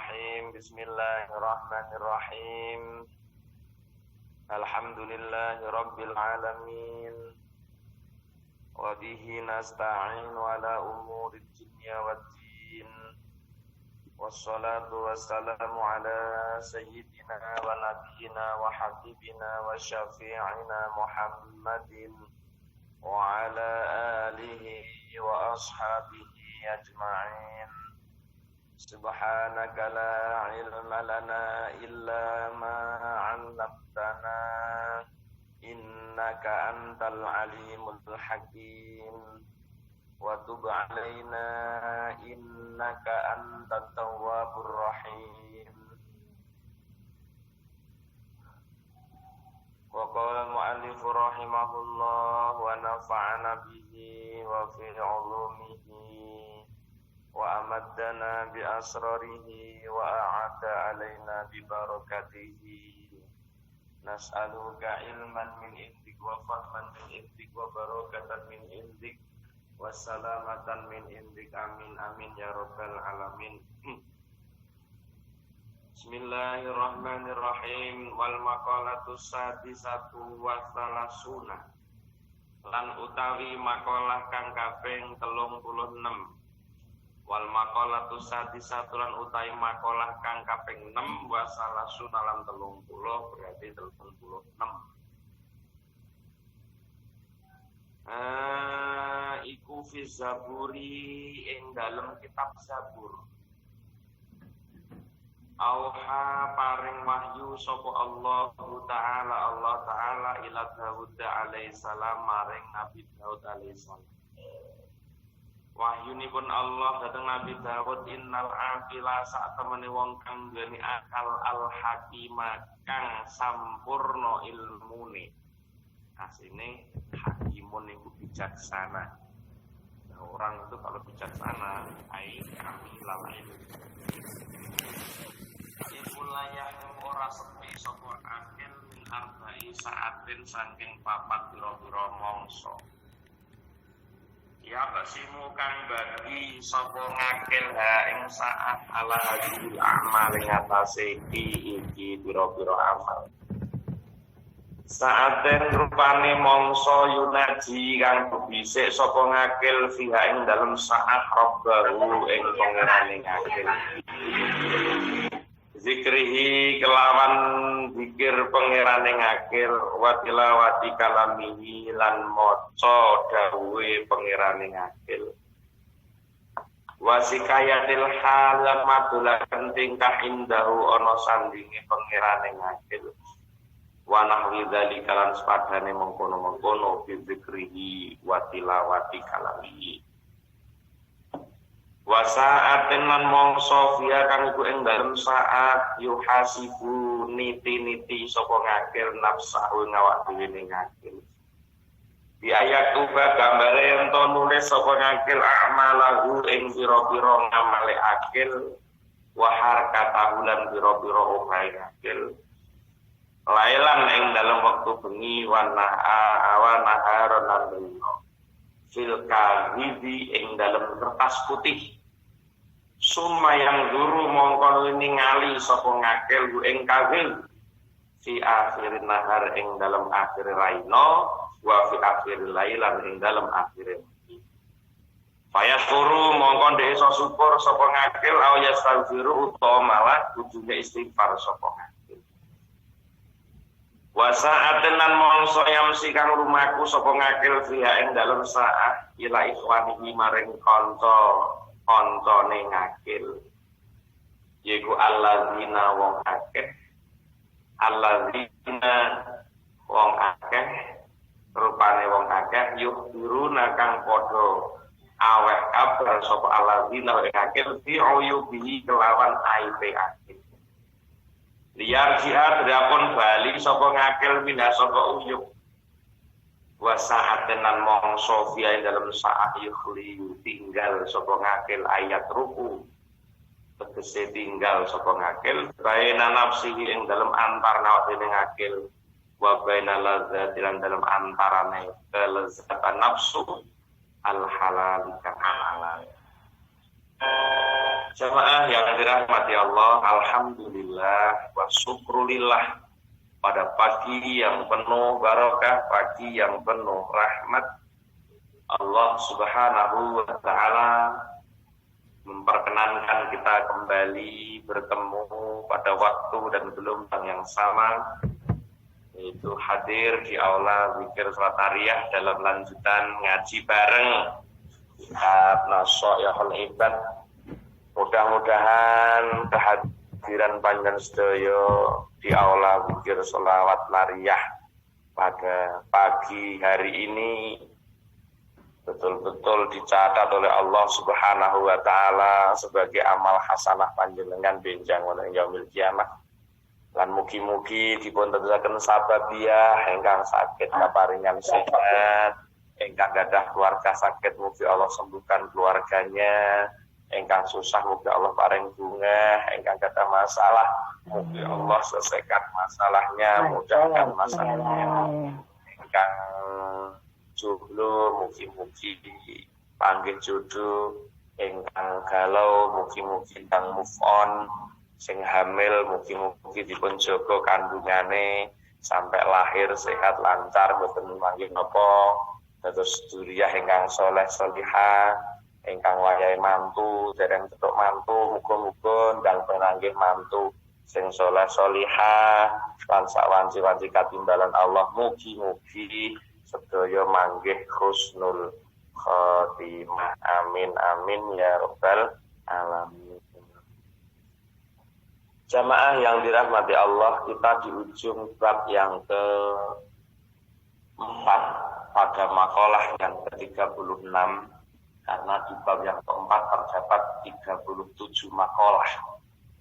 Bismillahirrahmanirrahim. Bismillahirrahmanirrahim. Alhamdulillahirabbil alamin. Wa bihi nasta'in ala umurid dunya waddin. Wassalatu wassalamu ala sayyidina wa nabiyyina wa habibina wa syafi'ina Muhammadin wa ala alihi wa ashabihi ajma'in. Subhanaka la ilma lana illa ma 'allamtana innaka antal alimul hakim wa tub 'alaina innaka antat tawwabur rahim. Wa qala al-mu'allif rahimahullah wa nafa'ana bihi wa fi 'ulumihi wa amaddana bi asrarihi wa a'ada alaina bi barakatihi. Nas'aluka ilman min indik wa fahman min indik wa barakatan min indik wa salamatan min indik. Amin amin ya rabbal alamin. Bismillahirrahmanirrahim. Wal maqalatu sadisatu wa salasuna. Lan utawi makalah kang kaping 36. Wal maqalatu sadisatu lan utawi makalah kang kaping 6 wa salasuna lan 30 berarti 36. Iku fi zaburi ing dalem kitab Zabur. Auha paring wahyu sapa Allah Ta'ala ila Daud alaihi salam maring Nabi Daud alaihi salam. Wahyunipun Allah dhateng Nabi Daud, innal aqila sak temene wong kang duweni akal al hakima kang sampurna ilmune. Asline hakimun iku bijaksana. Nah, orang itu kalau bijaksana ai kami lalai. Iku layak ora sepi sapa akil min arba'i saatin saking papat pira-pira mangsa. Ya basimu kang bagi sapa ngakil ha ing saat ala hadil amal ing atase iki pira-pira amal. Saaten rupane mangsa yunaji kang bisik sapa ngakil fiha ing dalem saat rabbahu ing pangerane ngakil. Zikrihi kelawan zikir pangerane ngakil wa tilawati kalamihi lan maca dawuhe pangerane ngakil. Wa sikayatil hal lan madulaken tingkah indahu ana sandinge pangerane ngakil. Wa nahwi dzalika lan sepadane mengkono-mengkono bi zikrihi wa tilawati kalamihi. Wa sa'atin lan mangsa fiya kang iku ing dalem saat yuhasibu niti-niti sapa ngakil nafsahu ngawak dhewe ning ngakil. Di ayat uga gambare ento nulis sapa ngakil amalahu ing pira-pira ngamale akil wa harkatahu lan pira-pira obahe ngakil. Lailan ing dalem wektu bengi wa naharon lan dina. Fil kahidi ing dalem kertas putih. Summa yang guru mongkon ningali sapa ngakil ku ing kahil fi akhir nahar ing dalem akhir raino wa fi akhir lailan ing dalem akhir wengi. Fayasuru mongkon dhewe iso syukur sapa ngakil au yastaghfiru utawa malah kudune istighfar sapa ngakil. Wa sa'atan lan mangsa yamsi kang lumaku sapa ngakil fiha ing dalem saat ila ikhwanihi maring kancane ngakil. Yaiku alladzina wong akeh rupane wong akeh yuhdiruna kang padha aweh kabar sapa alladzina wong akeh fi uyubihi kelawan aibe akeh. Liar jihad drapun bali sapa ngakil minha sapa uyub. Wa sa'atan lan mangsa fiya dalam saat yukhli tinggal sapa ngakil ayat ruku. Tegese tinggal sapa ngakil baina nafsihi ing dalam antar awake dhewe ngakil wa baina ladzati lan dalam antarane kelezatan nafsu al halal kan halal. Jamaah yang dirahmati Allah, alhamdulillah wa syukrulillah. Pada pagi yang penuh barokah, pagi yang penuh rahmat, Allah Subhanahu wa taala memperkenankan kita kembali bertemu pada waktu dan gelombang yang sama, yaitu hadir di aula Zikir Salatariah dalam lanjutan ngaji bareng kitab Nasoihul Ibad. Mudah-mudahan kehadiran panjenengan sedaya di aula Zikir Sholawat Lariyah pada pagi hari ini betul-betul dicatat oleh Allah Subhanahu wa taala sebagai amal hasanah panjenengan benjang wonten yaumil kiamah. Lan mugi-mugi dipun tetesaken sababiyah ingkang sakit kaparingan sehat, ingkang gadah keluarga sakit mugi Allah sembuhkan keluarganya, ingkang susah mugi Allah paring bungah, ingkang gadah masalah mugi Allah selesaikan masalahnya, mudahkan masalahnya, ingkang jomblo mugi-mugi panggih jodoh, ingkang galau mugi-mugi ingkang move on, sing hamil mugi-mugi dipun jaga kandungane sampai lahir sehat lancar mboten manggih napa, dados dzurriyyah ingkang saleh salihah, ingkang wayahe mantu dereng cetuk mantu muga-muga ndang penanggih mantu sing saleh salihah lan sawanci-wanci katimbalan Allah, mugi-mugi sedaya manggih husnul khotimah. Amin amin ya rabbal alamin. Jamaah yang dirahmati Allah, kita di ujung bab yang ke-4 pada makalah yang ke-36, karena di bab yang ke-4 terdapat 37 makalah.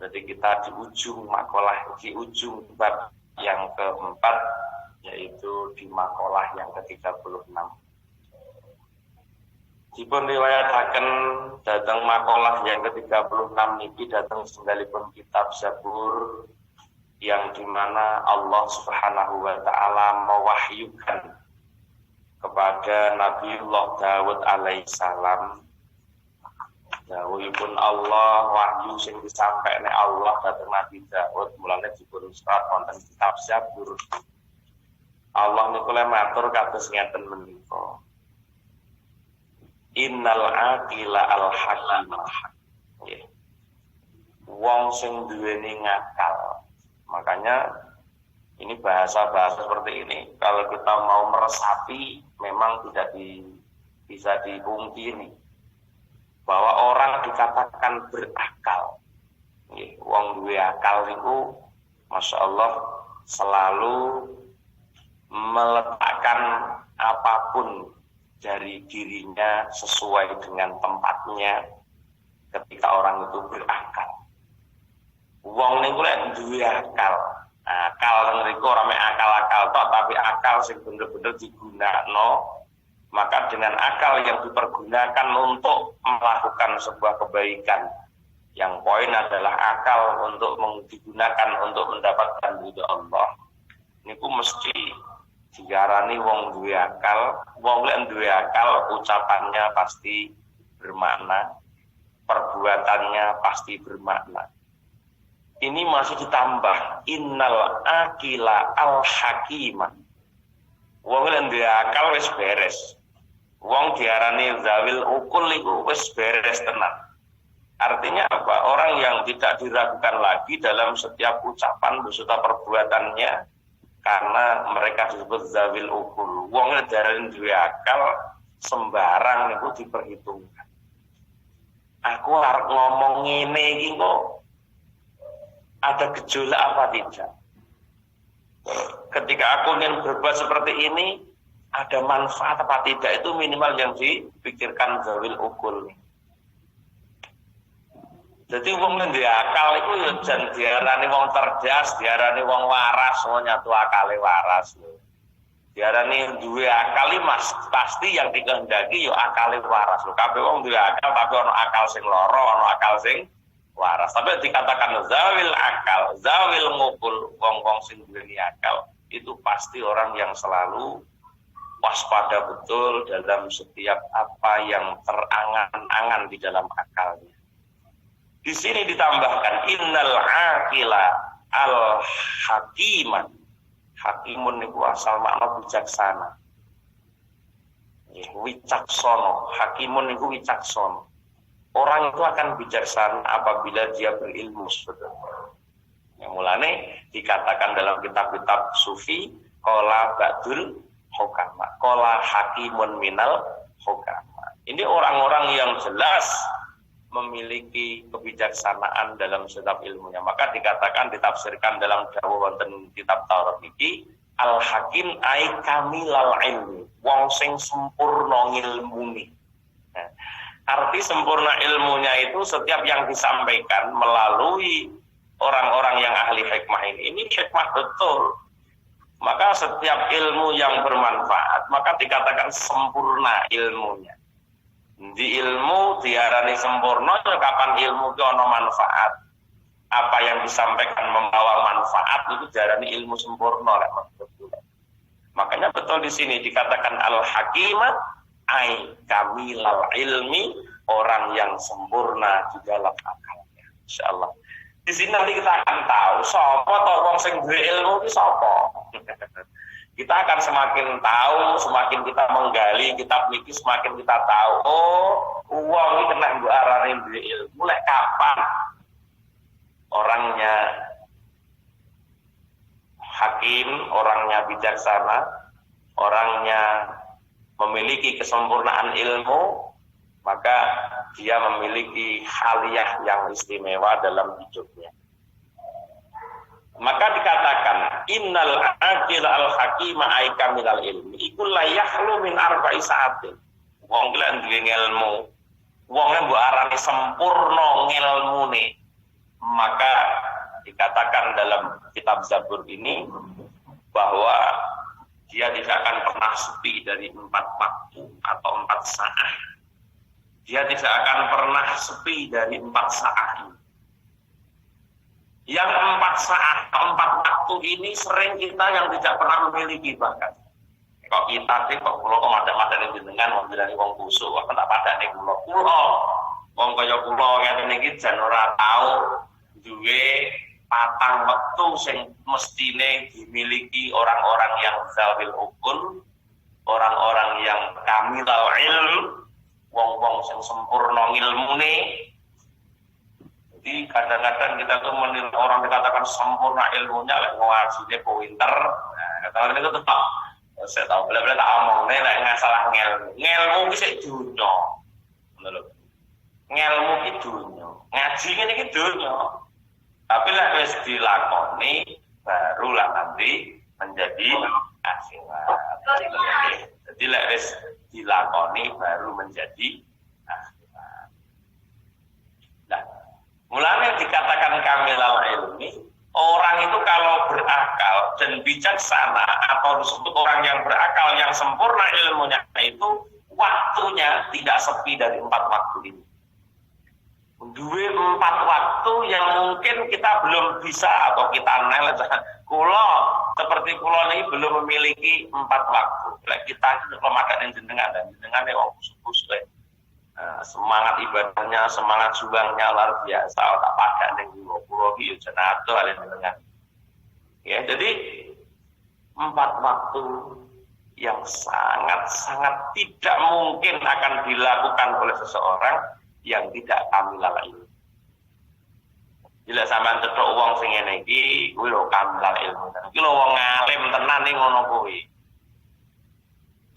Berarti kita di ujung makalah, di ujung bab yang ke-4, yaitu di makalah yang ke-36. Dipun riwayataken datang makalah yang ke-36 niki datang setunggalipun kitab Zabur, yang dimana Allah Subhanahu wa taala mewahyukan kepada Nabiullah Daud alaihissalam. Dawuhipun Allah, wahyu sing disampaikne Allah dhateng Nabi Daud mulane dipun serat wonten kitab Zabur. Allah niku le matur kados ngeten menika. Innal aqila al hakim. Wong sing duweni ngakal. Makanya ini bahasa-bahasa seperti ini kalau kita mau meresapi memang tidak bisa dipungkiri bahwa orang dikatakan berakal. Wong duwe akal niku Masya Allah selalu meletakkan apapun dari dirinya sesuai dengan tempatnya ketika orang itu berakal. Wong niku lek duwe akal. Akal niku ora mek akal-akal tok, tapi akal sing bener-bener digunakno. Maka dengan akal yang dipergunakan untuk melakukan sebuah kebaikan, yang poin adalah akal untuk digunakan untuk mendapatkan ridho Allah, niku mesti diarani wong duwe akal. Wong lek duwe akal, ucapannya pasti bermakna, perbuatannya pasti bermakna. Ini masih ditambah innal aqila al hakimah. Wong lek duwe akal wis beres. Wong diarani zawil ukul iku wis beres tenan. Artinya apa? Orang yang tidak diragukan lagi dalam setiap ucapan beserta perbuatannya, karena mereka disebut zawil ukul. Wong diarani duwe akal, sembarang niku diperhitungkan. Aku arep ngomong ngene iki kok ada gejolak apa tidak? Ketika aku ingin berbuat seperti ini, ada manfaat apa tidak? Itu minimal yang dipikirkan zawil ukul. Jadi wong duwe akal iku ya jan diarani wong cerdas, diarani wong waras, wong nyatu akale waras. Diarani duwe akal mas pasti yang dikehendaki ya akale waras. Lho kabeh wong duwe akal tapi ana akal sing lara, ana akal sing waras. Tapi dikatakan zawil akal, zawil ngukul, wong-wong sing duweni akal itu pasti orang yang selalu waspada betul dalam setiap apa yang terangan-angan di dalam akalnya. Di sini ditambahkan innal aqila al hakiman. Hakimun niku asal makna bijaksana. Wicaksono, hakimun niku wicaksono. Orang itu akan bijaksana apabila dia berilmu sebetulnya. Yang mulane dikatakan dalam kitab-kitab sufi qala ba'dul hukama, qala hakimun minal hukama. Ini orang-orang yang jelas memiliki kebijaksanaan dalam setiap ilmunya. Maka dikatakan ditafsirkan dalam dawuh wonten kitab Taurat iki al-hakim ai kamilal ilmi, wong sing sempurna ngilmune. Nah, arti sempurna ilmunya itu setiap yang disampaikan melalui orang-orang yang ahli hikmah ini hikmah betul. Maka setiap ilmu yang bermanfaat maka dikatakan sempurna ilmunya. Di ilmu diarani sempurna kapan ilmu itu ono manfaat. Apa yang disampaikan membawa manfaat itu diarani ilmu sempurna. Makanya betul di sini dikatakan al-hakimat ai kamilal ilmi, orang yang sempurna di dalam akalnya. Insyaallah. Di sini nanti kita akan tahu sapa to wong sing duwe ilmu iki sapa. Kita akan semakin tahu, semakin kita menggali kitab niki, semakin kita tahu, oh, uang ini kena mbok arani duwe ilmu. Mulai kapan orangnya hakim, orangnya bijaksana, orangnya memiliki kesempurnaan ilmu, maka dia memiliki haliyah yang istimewa dalam hidupnya. Maka dikatakan innal aqil al hakim ay kamilal ilmi iku la yakhlu min arba'i sa'atin. Wong ki lek duwe ilmu, wong mbok arani sempurna ngilmune, maka dikatakan dalam kitab Zabur ini bahwa dia tidak akan pernah sepi dari 4 waktu atau 4 saat. Dia tidak akan pernah sepi dari 4 saat. Yang 4 saat, 4 waktu ini sering kita yang tidak pernah memiliki bahkan. Kok kita sih, kok kula kok madak-madak jenengan wong bilani wong kusuk, kok tak padane kula. Kula wong kaya kula ngene iki jan ora tau duwe patang wektu sing mestine dimiliki orang-orang yang zawil ukul, orang-orang yang kamilal ilm, wong-wong sing sempurna ilmune. Jadi kadang-kadang kita tuh menilai orang dikatakan sempurna ilmunya, lek ngajine pinter. Nah, kata-kata itu tetap saya tahu bela-bela tak omong nek nggak salah ngelmu. Ngelmu ki sik dunya. Ngono lho. Ngelmu ki dunya. Ngaji ngene iki dunya. Tapi lek wis dilakoni barulah nanti menjadi akhirat. Jadi lek wis dilakoni baru menjadi akhirat. Nah, mulanya dikatakan kamilal ilmi, orang itu kalau berakal dan bijaksana atau disebut orang yang berakal yang sempurna ilmunya itu waktunya tidak sepi dari 4 waktu ini. Dua 4 waktu yang mungkin kita belum bisa atau kita nelet. Kulo seperti kulo ini belum memiliki 4 waktu. Kita pemakaian jenengan dan jenengan yang khusus. Semangat ibadahnya, semangat juangnya luar biasa. Tak pada neng kulo iki jenato ale jenengan. Ya, jadi 4 waktu yang sangat-sangat tidak mungkin akan dilakukan oleh seseorang yang tidak kamilal ilmu. Bila sampean cetok wong sing ngene iki, kuwi lho kamilal ilmu. Iki lho wong alim tenan ning ngono kuwi.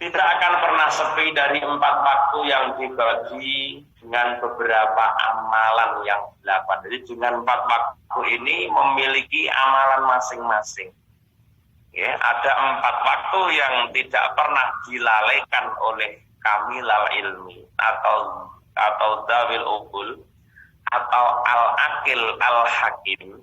Tidak akan pernah sepi dari 4 waktu yang dibagi dengan beberapa amalan yang 8. Jadi dengan 4 waktu ini memiliki amalan masing-masing. Ya, ada 4 waktu yang tidak pernah dilalaikan oleh kamilal ilmi atau dawil ukul atau al-akil al-hakim.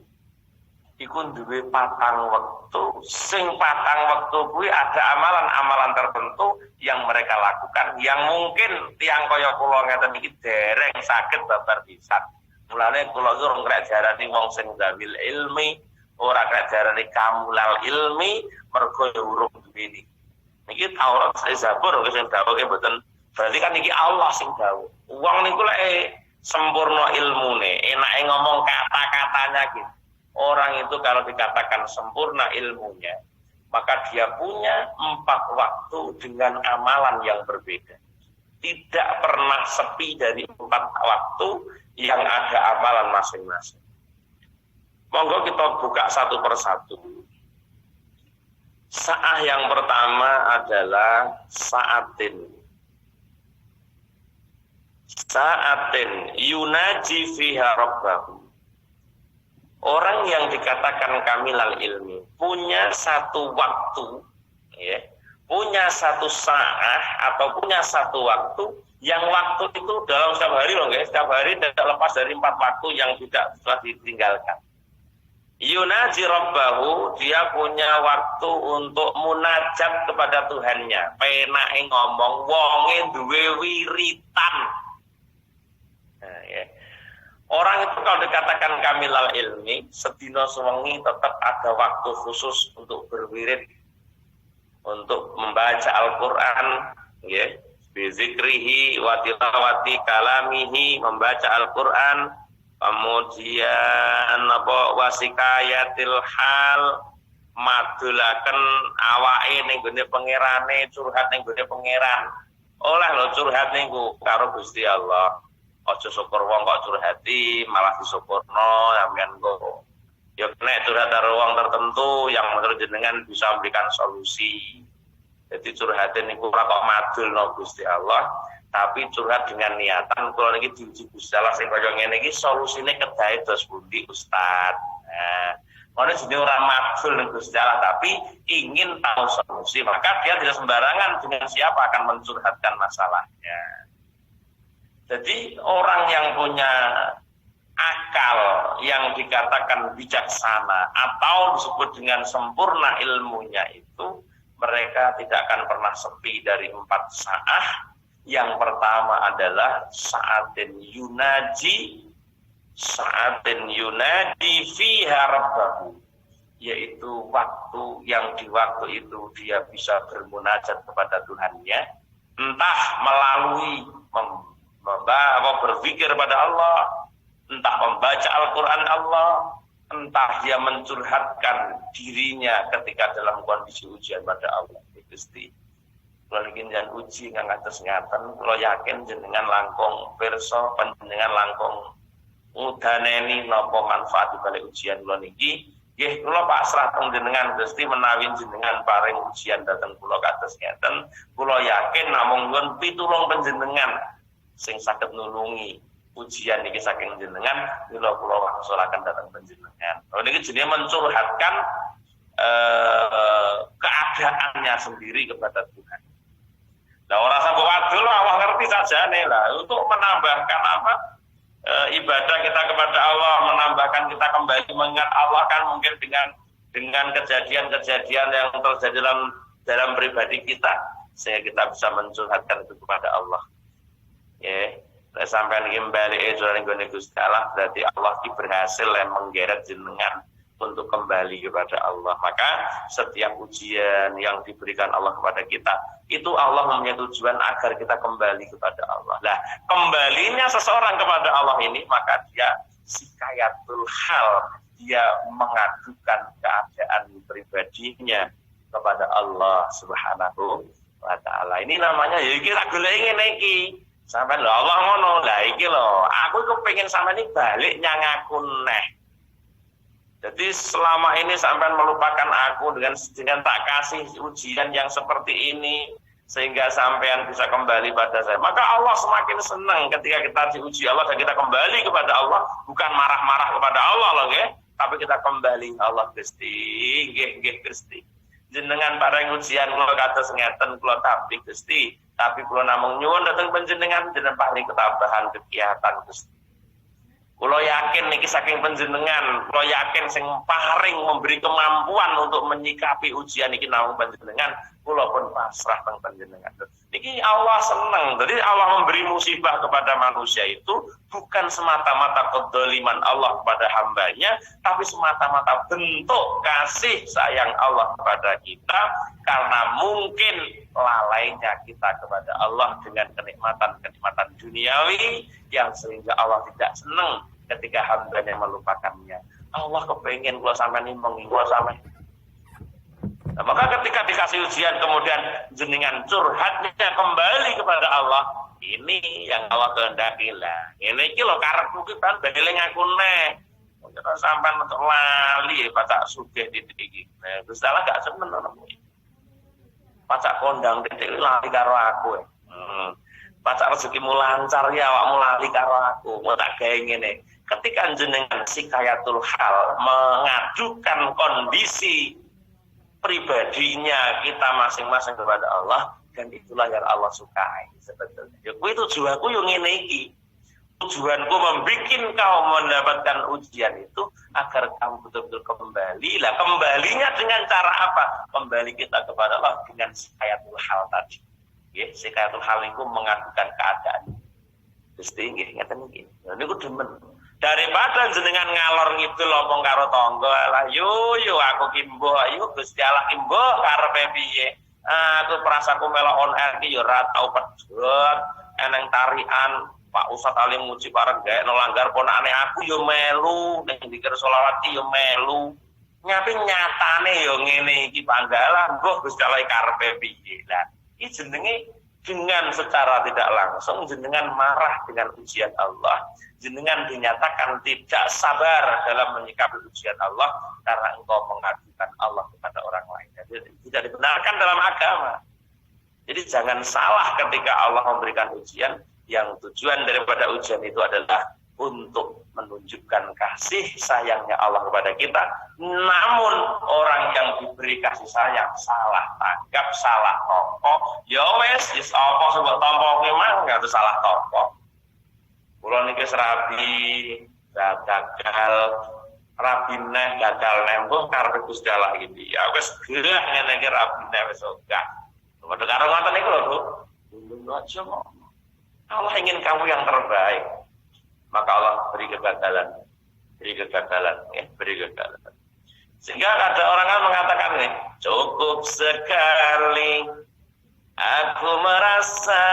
Iku duwe patang wektu, sing patang wektu kuwi ada amalan-amalan tertentu yang mereka lakukan yang mungkin tiang kaya kula ngeten iki dereng saged babar pisan. Mulane kula iki ora krek diarani wong sing dawil ilmi, ora krek diarani kamulal ilmi mergo urung duwe iki. Niki Taurat Zabur sing dawuhe mboten berarti kan iki Allah sing dawuh. Wong niku lek sempurna ilmune, enake ngomong kata-katanya gitu. Orang itu kalau dikatakan sempurna ilmunya, maka dia punya 4 waktu dengan amalan yang berbeda. Tidak pernah sepi dari 4 waktu yang ada amalan masing-masing. Monggo kita buka satu persatu. Saat yang pertama adalah sa'atin yunaji fiha rabbahu. Orang yang dikatakan kamilal ilmi punya satu waktu, ya, punya satu saat atau punya satu waktu yang waktu itu dalam setiap hari loh guys, setiap hari tidak lepas dari 4 waktu yang tidak telah ditinggalkan. Yunaji rabbahu, dia punya waktu untuk munajat kepada Tuhannya. Penake ngomong wonge duwe wiritan. Nah, ya. Orang itu kalau dikatakan kamilal ilmi, sedina sewengi tetap ada waktu khusus untuk berwirid, untuk membaca Al-Quran, ya, bizikrihi wa tilawati kalamihi, membaca Al-Quran, kemudian wasikayatil hal, madulaken awake ning gone pangerane, curhat ning gone pangeran. Oleh lo curhat niku karo Gusti Allah. Ojo syukur wong kok curhati malah disyukurno sampean kok. Ya nek curhat karo wong tertentu yang menurut jenengan bisa memberikan solusi. Jadi curhatin niku ora kok madulno Gusti Allah, tapi curhat dengan niatan kula niki diuji Gusti Allah sing kaya ngene iki solusine kedahe dos pundi Ustaz. Nah, ngono jenenge ora madul ning Gusti Allah tapi ingin tahu solusi, maka dia tidak sembarangan dengan siapa akan mencurhatkan masalahnya. Jadi orang yang punya akal yang dikatakan bijaksana atau disebut dengan sempurna ilmunya itu, mereka tidak akan pernah sepi dari 4 saat. Yang pertama adalah sa'atin yunaji fiha rabbahu, yaitu waktu yang di waktu itu dia bisa bermunajat kepada Tuhannya, entah melalui berpikir pada Allah, entah membaca Al-Quran Allah, entah dia mencurhatkan dirinya ketika dalam kondisi ujian pada Allah. Gusti, kalau ingin jangan uji nggak ngatas ngaten, kalau yakin jenengan langkung perso, panjenengan langkung udaneni nopo manfaat dibalik ujian kula niki. Nggih, kula pasrah teng jenengan Gusti menawi jenengan paring ujian dateng kula kados ngeten, kula yakin namung nyuwun pitulung panjenengan sing saged nulungi ujian niki saking jenengan, kula wangsulaken dhateng panjenengan. Niki jenenge mencurhatkan keadaannya sendiri kepada Tuhan. Lah ora sampe wadul Allah ngerti sajane lah untuk menambahkan ibadah kita kepada Allah, menambahkan kita kembali mengingat Allah kan mungkin dengan kejadian-kejadian yang terjadi dalam pribadi kita, sehingga kita bisa mencurhatkan itu kepada Allah. Ya, sampai kembali jualan Gusti Allah, berarti Allah berhasil menggeret jenengan untuk kembali kepada Allah. Maka setiap ujian yang diberikan Allah kepada kita, itu Allah mempunyai tujuan agar kita kembali kepada Allah. Nah, kembalinya seseorang kepada Allah ini, maka dia sikayatul hal, dia mengadukan keadaan pribadinya kepada Allah Subhanahu wa Ta'ala. Ini namanya ya iki tak goleki ngene iki. Sampai lho Allah ngono, lah iki lho, aku kepengin sampean iki balik nyang aku neh. Jadi selama ini sampean melupakan aku dengan tak kasih ujian yang seperti ini sehingga sampean bisa kembali pada saya. Maka Allah semakin senang ketika kita diuji Allah dan kita kembali kepada Allah, bukan marah-marah kepada Allah loh nggih, tapi kita kembali Allah Gusti, nggih Gusti. Jenengan paring ujian kula kados ngeten kula tapi Gusti, tapi kula namung nyuwun dhateng panjenengan jenengan paring ketabahan kegiatan Gusti. Kula yakin niki saking panjenengan, kula yakin sing paring memberi kemampuan untuk menyikapi ujian niki namung panjenengan, kula pun pasrah teng panjenengan. Ini Allah senang. Jadi Allah memberi musibah kepada manusia itu bukan semata-mata kedzaliman Allah kepada hambanya, tapi semata-mata bentuk kasih sayang Allah kepada kita karena mungkin lalainya kita kepada Allah dengan kenikmatan-kenikmatan duniawi yang sehingga Allah tidak senang ketika hambanya melupakannya. Allah kepengen kalau sampai nimbang, kalau sampai. Nah, maka ketika dikasih ujian kemudian jenengan curhatnya kembali kepada Allah, ini yang Allah kehendaki lah. Ini iki lho karepku ki ban beling aku neh. Kok sampean untuk lali pacak sugih titik iki. Nah, Gusti Allah gak seneng ngono. Pacak kondang titik lali karo aku. Pacak rezekimu lancar ya awakmu lali karo aku. Mau tak gawe ngene. Ketika jenengan sikayatul hal mengadukan kondisi pribadinya kita masing-masing kepada Allah, dan itulah yang Allah sukai sebetulnya. Ya kuwi tujuanku yo ngene iki. Tujuanku membuat kau mendapatkan ujian itu agar kamu betul-betul kembali. Lah kembalinya dengan cara apa? Kembali kita kepada Allah dengan sikayatul hal tadi. Ya, sikayatul hal itu mengadukan keadaan. Gusti nggih ngeten iki. Lha niku demen. Daripada jenengan ngalor ngidul omong karo tangga lah yo aku kimbo ayo Gusti Allah kimbo karepe piye aku perasaku melok on air ki yo ora tau pedhot eneng tarian Pak Ustaz Ali muji bareng gawe langgar ponakane aku yo melu ning dikir selawat yo melu nyapi nyatane yo ngene iki panggalah mbah Gusti Allah karepe piye lah iki jenenge dengan secara tidak langsung jenengan marah dengan ujian Allah, jenengan dinyatakan tidak sabar dalam menyikapi ujian Allah karena engkau mengadukan Allah kepada orang lain. Jadi tidak dibenarkan dalam agama. Jadi jangan salah ketika Allah memberikan ujian, yang tujuan daripada ujian itu adalah untuk menunjukkan kasih sayangnya Allah kepada kita. Namun orang yang diberi kasih sayang salah tanggap, salah tokoh, ya wes, apa sebab tokoh memang nggak ada salah tokoh. Kulo niki serabi gagal, rabineh gagal nembung karena Gusti Allah gitu. Ya wes gerah ngene iki rabineh wes ogah. Padha karo ngoten niku lho, Bu. Dulu aja kok. Allah ingin kamu yang terbaik. Maka Allah beri kegagalan, ya, beri kegagalan. Sehingga ada orang kan mengatakan ini, cukup sekali aku merasa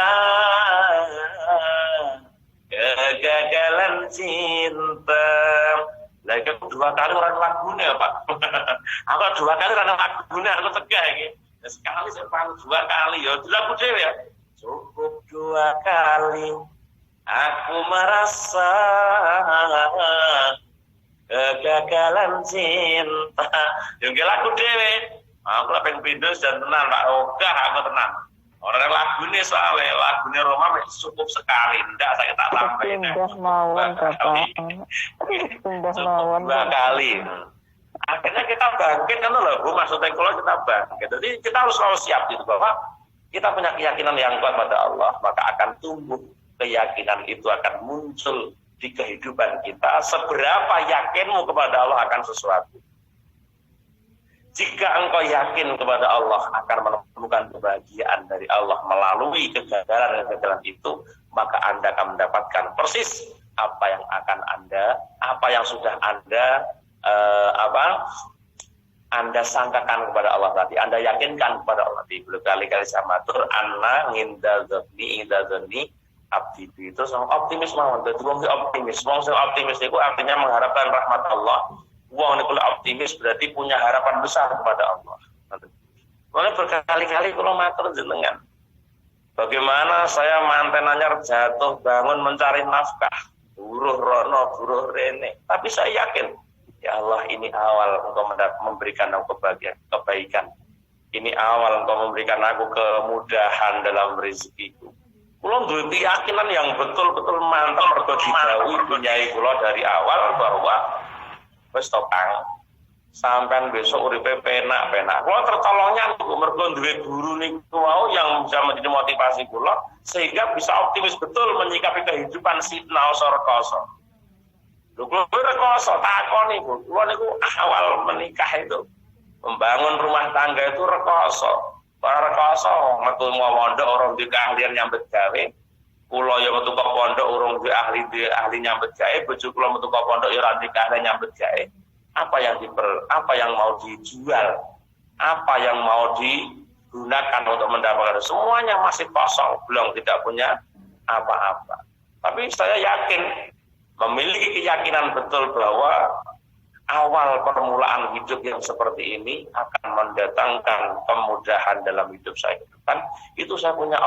kegagalan cinta. Lagi aku 2 kali orang lagunya Pak. Aku 2 kali orang lagunya aku tegak ini. Sekali saya paham 2 kali ya, lagu dewe ya. Cukup 2 kali. Aku merasa kegagalan cinta. Yang lagu dewe. Aku lah pengen pindah dan tenang. Tak ogah aku tenang. Orang lagu ini soalnya lagunya Roma cukup sekali. Tidak saya tak tambahin. Pindah mawon Bapak. Pindah mawon 2 kali. Akhirnya kita bangkit kan loh Bu. Maksudnya kalau kita bangkit. Jadi kita harus selalu siap gitu bahwa kita punya keyakinan yang kuat pada Allah. Maka akan tumbuh. Keyakinan itu akan muncul di kehidupan kita. Seberapa yakinmu kepada Allah akan sesuatu. Jika engkau yakin kepada Allah akan menemukan kebahagiaan dari Allah melalui kegagalan itu, maka Anda akan mendapatkan persis apa yang sudah Anda sangkakan kepada Allah tadi. Anda yakinkan kepada Allah tadi. Berkali-kali saya matur, anna ngindadzoni abdi itu sama optimis mawon. Dadi wong optimis. Wong sing optimis itu artinya mengharapkan rahmat Allah. Wong niku optimis berarti punya harapan besar kepada Allah. Mulai berkali-kali kula matur jenengan. Bagaimana saya manten anyar jatuh bangun mencari nafkah. Buruh rono, buruh rene. Tapi saya yakin, ya Allah ini awal Engkau memberikan aku kebaikan. Ini awal Engkau memberikan aku kemudahan dalam rezekiku. Kula duwe keyakinan yang betul-betul mantap mergo didhawuhi punyai kula dari awal bahwa wis to Kang, sampean besok uripe penak-penak. Kula tertolongnya mergo duwe guru niku wau yang bisa menjadi motivasi kula sehingga bisa optimis betul menyikapi kehidupan sitna rekoso. Lho kula rekoso takoni kula niku awal menikah itu membangun rumah tangga itu rekoso. Para rekoso metu mondok orang di keahlian nyambet gawe. Kula ya metu kok pondok urung di ahli nyambet gawe, bojo kula metu kok pondok ya ora di keahlian nyambet gawe. Apa yang mau dijual? Apa yang mau digunakan untuk mendapatkan? Semuanya masih kosong, belum tidak punya apa-apa. Tapi saya yakin, memiliki keyakinan betul bahwa awal permulaan hidup yang seperti ini akan mendatangkan kemudahan dalam hidup saya ke depan. Itu saya punya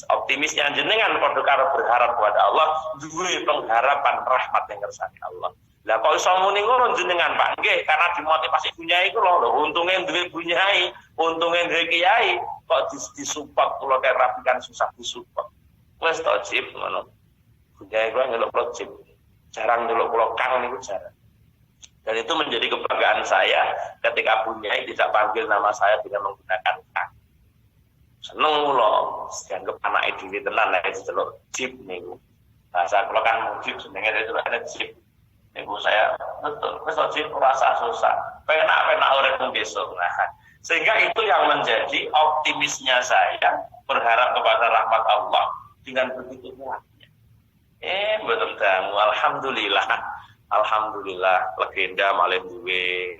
optimisnya jenengan padha karo berharap kepada Allah, duwe pengharapan rahmat yang kersane Allah. Lah kok iso muni ngono jenengan Pak? Nggih, karena dimotivasi bunyai kula lho, untunge duwe bunyai, untunge duwe kiai, kok disupport kula kaya rapikan susah disupport. Wes to Cip ngono. Bunyai kula ngelok kula Cip. Jarang ngelok kula Kang niku jarang. Dan itu menjadi kebanggaan saya ketika Bunyai tidak panggil nama saya dengan menggunakan Kang. Seneng kula, dianggap anake dhewe tenan nek diceluk Cip niku. Bahasa kula kan mujib jenenge diceluk ana Cip. Niku saya betul, wis Cip rasa susah. Penak-penak urip besok. Nah, sehingga itu yang menjadi optimisnya saya berharap kepada rahmat Allah dengan begitu kuatnya. Betul dangu, alhamdulillah legenda malih duwe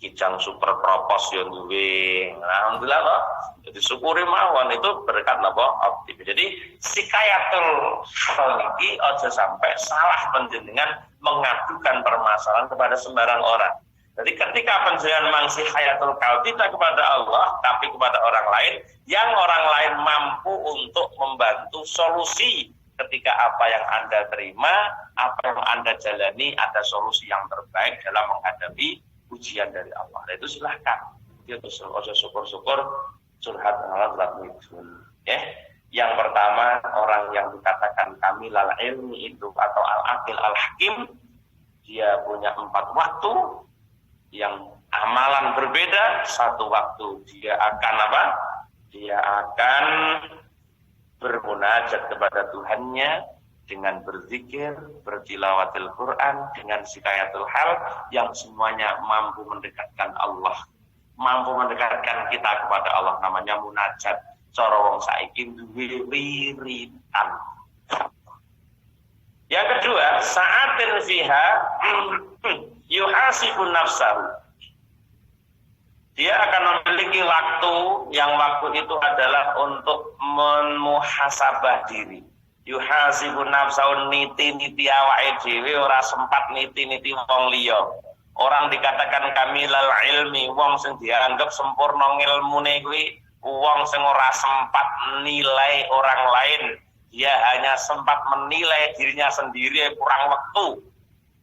kijang super propos yo duwe. Alhamdulillah kok. Jadi syukuri mawon itu berkat napa optimis. Jadi sikayatul hal iki aja sampai salah panjenengan mengadukan permasalahan kepada sembarang orang. Jadi ketika panjenengan mangsi hayatul qalbi tidak kepada Allah tapi kepada orang lain, yang orang lain mampu untuk membantu solusi ketika apa yang Anda terima, apa yang Anda jalani, ada solusi yang terbaik dalam menghadapi ujian dari Allah. Nah, itu silahkan. Itu syukur-syukur curhat alat ya. Yang pertama, orang yang dikatakan kamilal ilmi itu atau al-aqil al-hakim, dia punya 4 waktu yang amalan berbeda. Satu waktu dia akan apa? Dia akan bermunajat kepada Tuhannya dengan berzikir, bertilawatil Quran, dengan sikayatul hal yang semuanya mampu mendekatkan Allah, mampu mendekatkan kita kepada Allah, namanya munajat. Cara wong saiki duwe wiritan. Yang kedua, sa'atin fiha yuhasibun nafsahu. Dia akan memiliki waktu yang waktu itu adalah untuk memuhasabah diri. Yuhasibun nafsahu, niti-niti awake dhewe ora sempat niti-niti wong liya. Orang dikatakan kamilal ilmi, wong sing dianggap sempurna ngilmune kuwi wong sing ora sempat nilai orang lain. Dia hanya sempat menilai dirinya sendiri, kurang waktu.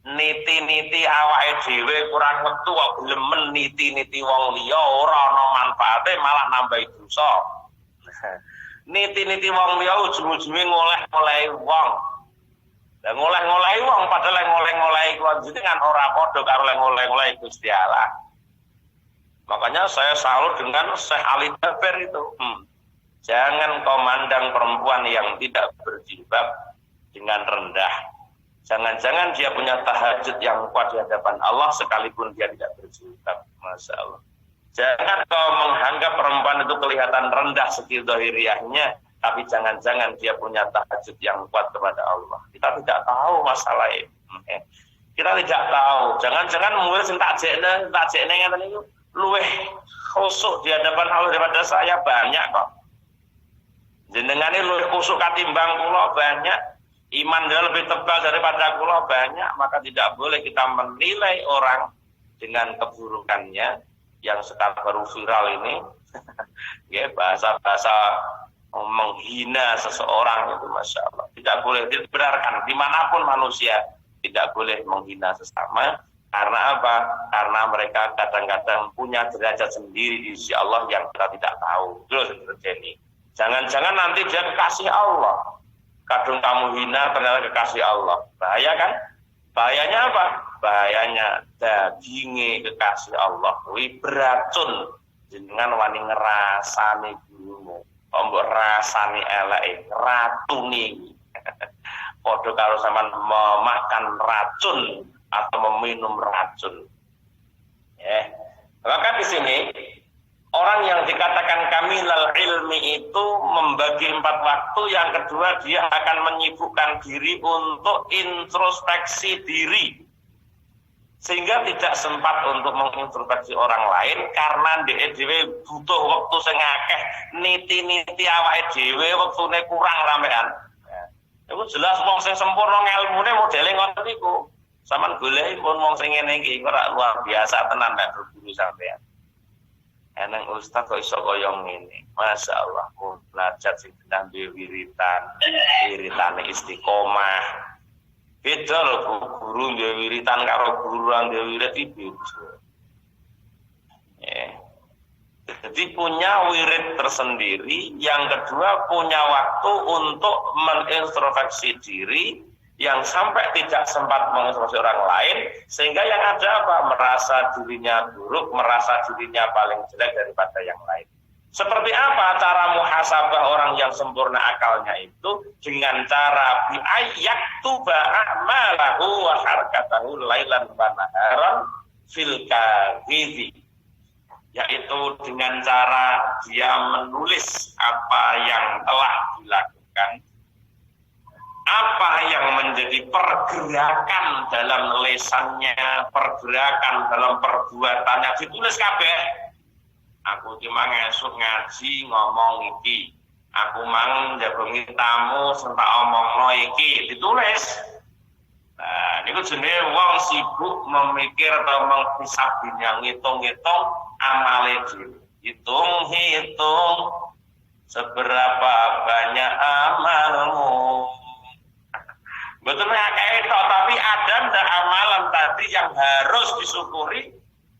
Niti-niti awake dhewe kurang wektu kok gelem niti-niti wong liya ora ana manfaate malah nambahi dosa. Niti-niti wong liya ujung-ujunge ngoleh-ngolehi wong. Lah ngoleh-ngolehi wong padahal ngoleh-ngolehi kuwi ora padha karo ngoleh-ngolehi Gusti Allah. Makanya saya salut dengan Syekh Ali Jaber itu. Jangan kau mandang perempuan yang tidak berjilbab dengan rendah. Jangan-jangan dia punya tahajud yang kuat di hadapan Allah sekalipun dia tidak berjilbab. Masya Allah. Jangan kau menganggap perempuan itu kelihatan rendah segi zahiriahnya, tapi jangan-jangan dia punya tahajud yang kuat kepada Allah. Kita tidak tahu masalah ini. Kita tidak tahu. Jangan-jangan murid sing tak jekne ngeten niku luweh khusuk di hadapan Allah daripada saya banyak kok. Jenengane luwih khusuk katimbang kula banyak. Iman dia lebih tebal daripada kula banyak, maka tidak boleh kita menilai orang dengan keburukannya yang sekarang baru viral ini. Ya, bahasa-bahasa menghina seseorang itu, Masya Allah. Tidak boleh dibenarkan dimanapun manusia, tidak boleh menghina sesama. Karena apa? Karena mereka kadang-kadang punya derajat sendiri di sisi Allah yang kita tidak tahu. Terus terjadi. Jangan-jangan nanti dia kekasih Allah. Kadung kamu hina ternyata kekasih Allah. Bahaya kan? Bahayanya apa? Bahayanya daginge kekasih Allah kuwi beracun jenengan wani ngrasani gurumu. Mbok rasani eleke, ratuni. Padha karo sampean memakan racun atau meminum racun. Ya. Maka di sini Orang yang dikatakan kamilal ilmi itu membagi 4 waktu. Yang kedua, dia akan menyibukkan diri untuk introspeksi diri, sehingga tidak sempat untuk mengintrospeksi orang lain karena dhewe butuh waktu sing akeh niti-niti awake dhewe wektune kurang ramean. Iku jelas wong sing sempurna ilmune modele ngoten niku. Saman goleki pun wong sing ngene iki ora luar biasa tenan nek guru sampean. Eneng ustaz kok iso kaya ngene. Masyaallah, belajar sing tenan duwe wiritane istiqomah. Beda lho guru duwe wiritan karo guru duwe wirid iki beda. Jadi punya wirid tersendiri. Yang kedua, punya waktu untuk mengintrospeksi diri yang sampai tidak sempat mengintrospeksi orang lain, sehingga yang ada apa? Merasa dirinya buruk, merasa dirinya paling jelek daripada yang lain. Seperti apa cara muhasabah orang yang sempurna akalnya itu? Dengan cara bi'ayyaktuba a'malahu wa harkatahu lailan wa naharan fil kadhibi, yaitu dengan cara dia menulis apa yang telah dilakukan, apa yang menjadi pergerakan dalam lesannya, pergerakan dalam perbuatannya ditulis kabeh. Aku cuma ngesuk ngaji ngomong iki, aku mang njagongi tamu sentak omongno iki, ditulis. Nah, niku jenenge wong sibuk memikir atau menghisab dunia, ngitung-ngitung amale dhewe. Hitung-hitung seberapa banyak amalmu. Betul akeh tok, tapi ada ndak amalan tadi yang harus disyukuri,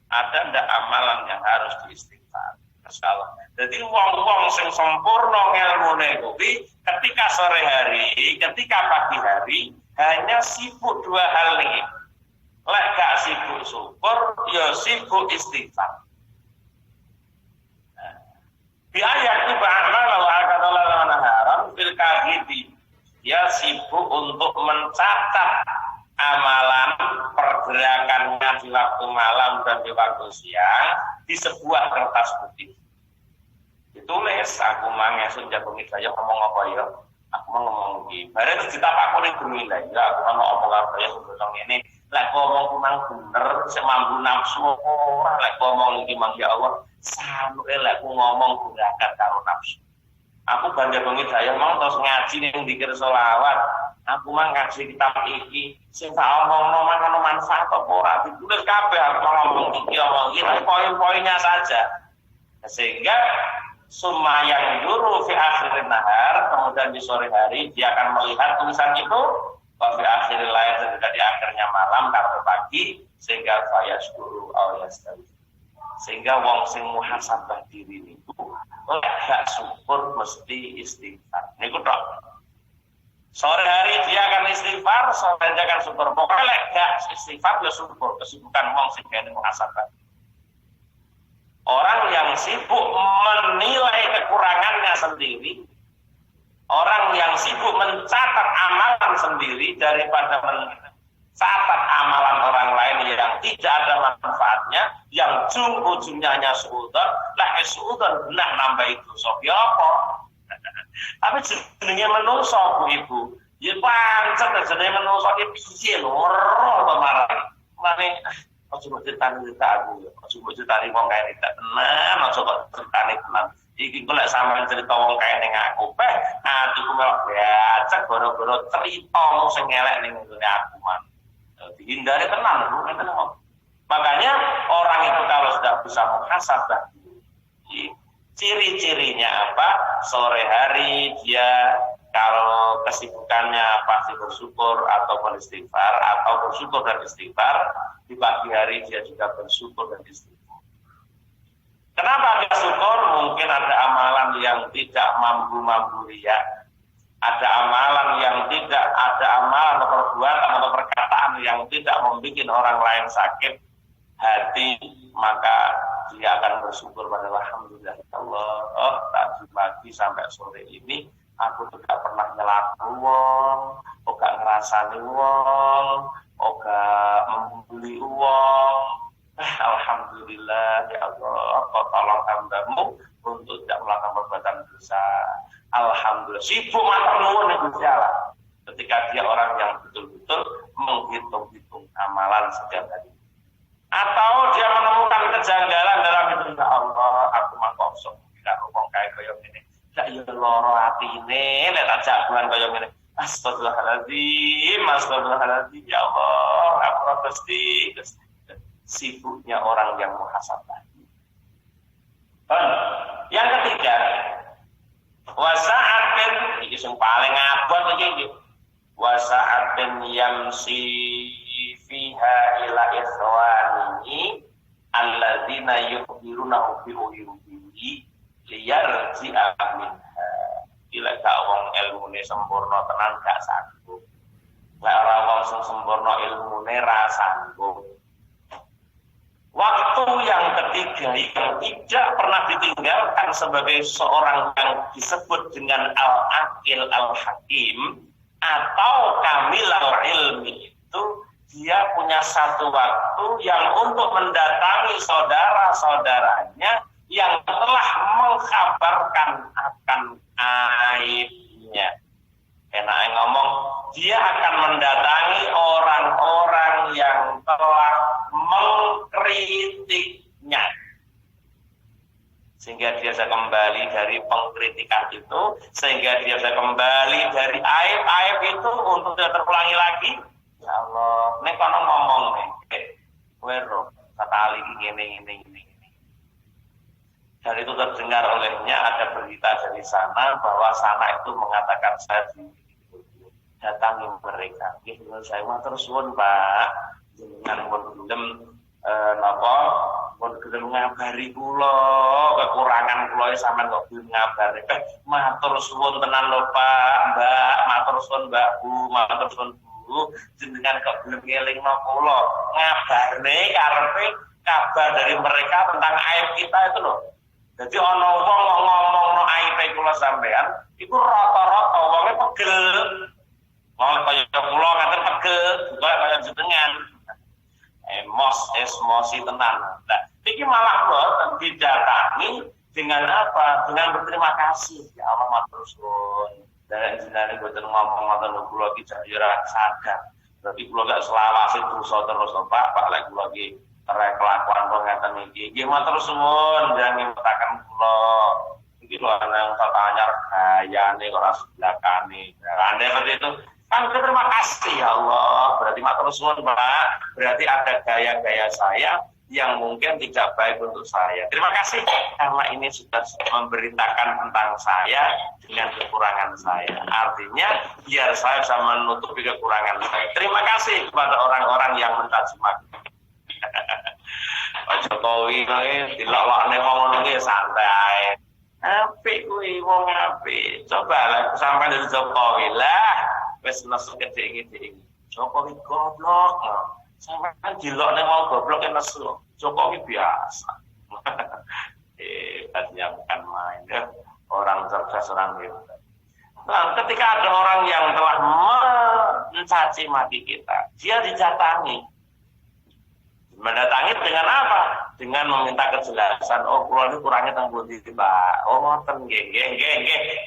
ada ndak amalan yang harus diistighfar. Masyaallah. Jadi wong-wong sing sempurna ngelmune kuwi ketika sore hari, ketika pagi hari hanya sibuk 2 hal ini. Lek gak sibuk syukur, ya sibuk istighfar. Di ayat itu ba'amalahu akadalah naharan fil kadhibi. Dia sibuk untuk mencatat amalan pergerakannya di waktu malam dan di waktu siang di sebuah kertas putih. Ditulis, aku mangesun jagongi daya ngomong apa ya? Aku mau ngomong iki. Bare terus ditapak ning guru lha ya aku mau ngomong apa ya sebelum ini. Lek ngomong ku mang bener sing mampu nafsu ora, lek ngomong iki mang ya Allah sampe lek ku ngomong gerakan karo nafsu. Aku bandha-bandhi daya mau terus ngaji ning zikir selawat. Aku mang ngaji kitab iki sing tak omongno mang ono manfaat apa ora ditulis kabeh. Aku ngomong iki poin-poinnya saja. Sehingga summa yang duru fi akhirin nahar, kemudian di sore hari dia akan melihat tulisan itu, fi akhiril lail, ketika di akhirnya malam atau pagi, sehingga fayaskuru aw yastawi. Sehingga wong sing muhasabah diri niku gak syukur mesti istighfar. Niku tok. Sore hari dia akan istighfar, sore dia akan syukur. Pokoknya lek gak istighfar ya syukur, kesibukan wong sing kene muhasabah. Orang yang sibuk menilai kekurangannya sendiri, orang yang sibuk mencatat amalan sendiri daripada mencatat amalan orang lain yang tidak ada manfaatnya, yang ujung-ujungnya hanya suudzon, lah suudzon benar nambah itu sok ya apa? Tapi jenenge menungso Bu Ibu, ya pancen jenenge menungso iki piye lho, ora to marani. Mane ojo cerita aku, ojo ceritani wong kae tak tenan, ojo kok ceritani tenan. Iki kok lek sampeyan cerita wong kae ning aku, atiku melok becek gara-gara cerita sing elek ning ngene aku man. Dihindari tenan, ngene kok. Makanya orang itu kalau sudah bisa muhasabah diri, ciri-cirinya apa? Sore hari dia kalau kesibukannya pasti bersyukur atau beristighfar, atau bersyukur dan istighfar. Di pagi hari dia juga bersyukur dan istighfar. Kenapa dia syukur? Mungkin ada amalan yang tidak mampu ria, ada amalan yang tidak, ada amalan atau perbuatan atau perkataan yang tidak membuat orang lain sakit hati, maka dia akan bersyukur pada alhamdulillah Allah. Oh, tadi pagi sampai sore ini aku tidak pernah nyelaku wong, gak ngerasani wong, gak membuli wong. Alhamdulillah alhamdulillah ya Allah, kau tolong hambamu untuk tidak melakukan perbuatan dosa. Alhamdulillah. Sibuk matur nuwun Gusti Allah. Ketika dia orang yang betul-betul menghitung-hitung amalan setiap hari. Atau dia menemukan kejanggalan dalam hidup, ya Allah, aku mah kosong, tidak ngomong kayak kaya ngene. Lah ya loro atine nek tak jagoan kaya ngene. Astagfirullahaladzim, astagfirullahaladzim, ya Allah, aku Gusti. Sibuknya orang yang muhasabah. Yang ketiga, wasa'atin, iki sing paling abot iki. Wasa'atin yamsi fiha ila ikhwanihi alladzina yukhbirunahu bi uyubihi liyarji'a minha. Ila gak wong ilmune sempurna tenan gak sanggup. Lek ora wong sing sempurna ilmune ra sanggup. Waktu yang ketiga yang tidak pernah ditinggalkan sebagai seorang yang disebut dengan al-aqil al-hakim atau kamilal ilmi itu, dia punya satu waktu yang untuk mendatangi saudara-saudaranya yang telah mengkabarkan akan aibnya. Enak ngomong, dia akan mendatangi orang-orang yang telah mengkritiknya. Sehingga dia bisa kembali dari pengkritikan itu, sehingga dia bisa kembali dari aib-aib itu untuk tidak terulangi lagi. Ya Allah, ini kono ngomong nih, wero, sekali ini. Dan itu terdengar olehnya, ada berita dari sana bahwa sana itu mengatakan saya datangi mereka. Gitu, saya mau terus Pak, dengan gelem pun gelem ngabari kula kekurangan kula sampean kok gelem ngabari. Matur suwun tenan lho Pak, Mbak, matur suwun Mbak Bu, matur suwun Bu, jenengan kok gelem ngelingno kula. Ngabarne karepe kabar dari mereka tentang aib kita itu loh. Jadi ana wong ngomongno aibe kula sampean, iku rata-rata wonge pegel. Wong kaya kula ngaten pegel, bukan kaya jenengan. Emosi tenan. Nah, iki malah boten didatangi dengan apa? Dengan berterima kasih. Ya Allah matur suwun. Dan jenengan boten ngomong ngoten kula iki jan ora sadar. Berarti kula gak selawase dosa terus Pak lek kula iki kelakuan kok ngaten iki. Nggih matur suwun jangan metaken kula. Iki lho ana tatanya gayane kok ora sebelakane. Andai seperti itu kan terima kasih ya Allah. Berarti matur suwun Pak. Berarti ada gaya-gaya saya yang mungkin tidak baik untuk saya. Terima kasih karena ini sudah memberitakan tentang saya dengan kekurangan saya. Artinya biar saya bisa menutupi kekurangan saya. Terima kasih kepada orang-orang yang mencaci maki. Pak Jokowi dilolokne wong ngono ki santai. Apik kuwi wong apik. Coba lah sampean dari Jokowi lah wis nesu gede-gede. Jokowi goblok. Sampean dilokne wong goblok kan nesu. Jokowi biasa. Tadinya bukan main ya. Orang cerdas orang hebat. Nah, ketika ada orang yang telah mencaci maki kita, dia didatangi. Mendatangi dengan apa? Dengan meminta kejelasan. Oh, kula ini kurangnya teng pundi, Pak. Oh, ngoten nggih.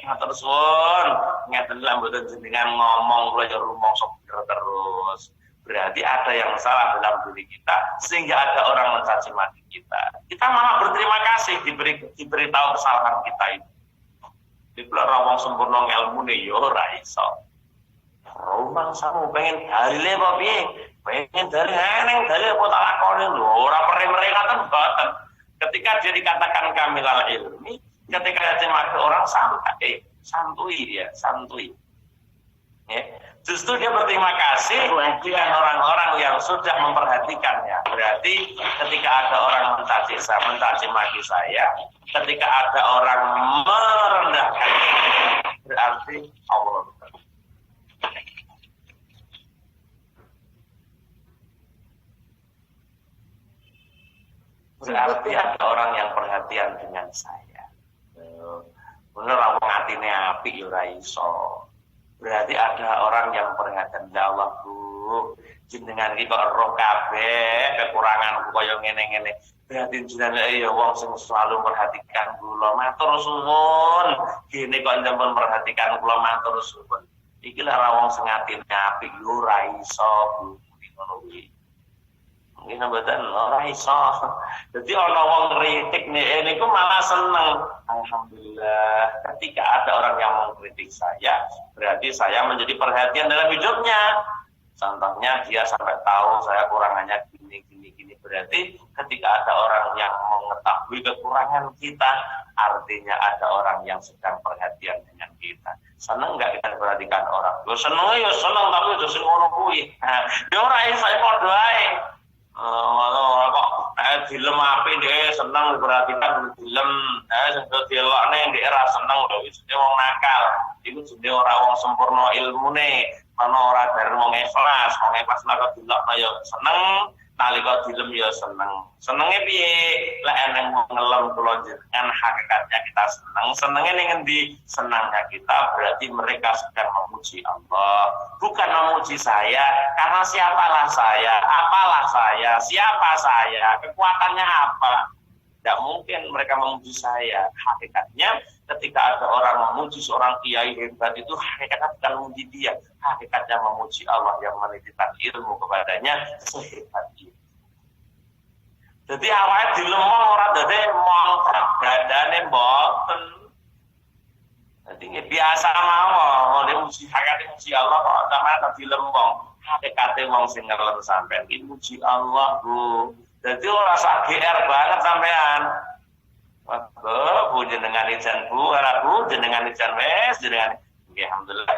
Matur suwun. Ngeten lha mboten jenengan ngomong kula ya rumangsa terus. Berarti ada yang salah dalam diri kita sehingga ada orang mencaci maki kita. Kita malah berterima kasih diberitahu kesalahan kita itu. Dibelak wong sempurna ilmune ya ora iso. Rumang samu pengen dalile apa piye? Pengen dari eneng dari apa tak lakoni lho, ora mereka kan boten. Ketika dia dikatakan kamilal ilmi, ketika dia maki orang santuy dia, santuy. Ya. Justru dia berterima kasih dengan orang-orang yang sudah memperhatikannya. Berarti ketika ada orang mencaci maki saya, ketika ada orang merendahkan, berarti Allah. Berarti ada orang yang perhatian dengan saya. Bener aku ngatine apik ya ora iso. Berarti ada orang yang perhatian. Ya Allah Bu, jenengan iki kok roh kabeh kekuranganku kaya ngene-ngene. Berarti jenengan ya wong sing selalu memperhatikan kula. Matur suwun. Gene kok njenengan memperhatikan kula matur suwun. Iki lah wong sing atine apik yo ora iso ngono kuwi. Ini mboten ora iso. Dadi ana wong kritik niku malah seneng. Alhamdulillah, ketika ada orang yang mengkritik saya, berarti saya menjadi perhatian dalam hidupnya. Contohnya dia sampai tahu saya kurangannya gini. Berarti ketika ada orang yang mengetahui kekurangan kita, artinya ada orang yang sedang perhatian dengan kita. Seneng nggak kita perhatikan orang? Yo seneng, tapi itu sing ngono kuwi. Yo ora iso padha ae. Kok film apik dhewe seneng diperhatikan film, sing delokne ndek ora seneng lho wis wong nakal. Iku jenenge ora wong sempurna ilmune, ana ora bareng wong ikhlas nang delokno ya seneng, nalika film ya seneng. Senenge piye? Lek eneng ngelem kula jenengan hakikatnya kita seneng. Senenge ning endi? Senangnya kita berarti mereka sedang memuji Allah, bukan memuji saya. Karena siapalah saya? Apalah saya? Siapa saya? Kekuatannya apa? Tidak mungkin mereka memuji saya. Hakikatnya ketika ada orang memuji seorang kiai hebat itu hakikatnya bukan memuji dia. Hakikatnya memuji Allah yang menitipkan ilmu kepadanya sehebat itu. Jadi awalnya dilemong orang dadi mongkrak dadane mboten. Jadi biasa mawon, mau dimuji hakikate muji Allah kok sampeyan dilempong. Hakikate wong sing ngelem sampean iki muji Allah, Bu. Dadi ora sak GR banget sampean. Waduh, Bu jenengan ijan Bu, ora Bu jenengan ijan wis jenengan. Nggih, alhamdulillah.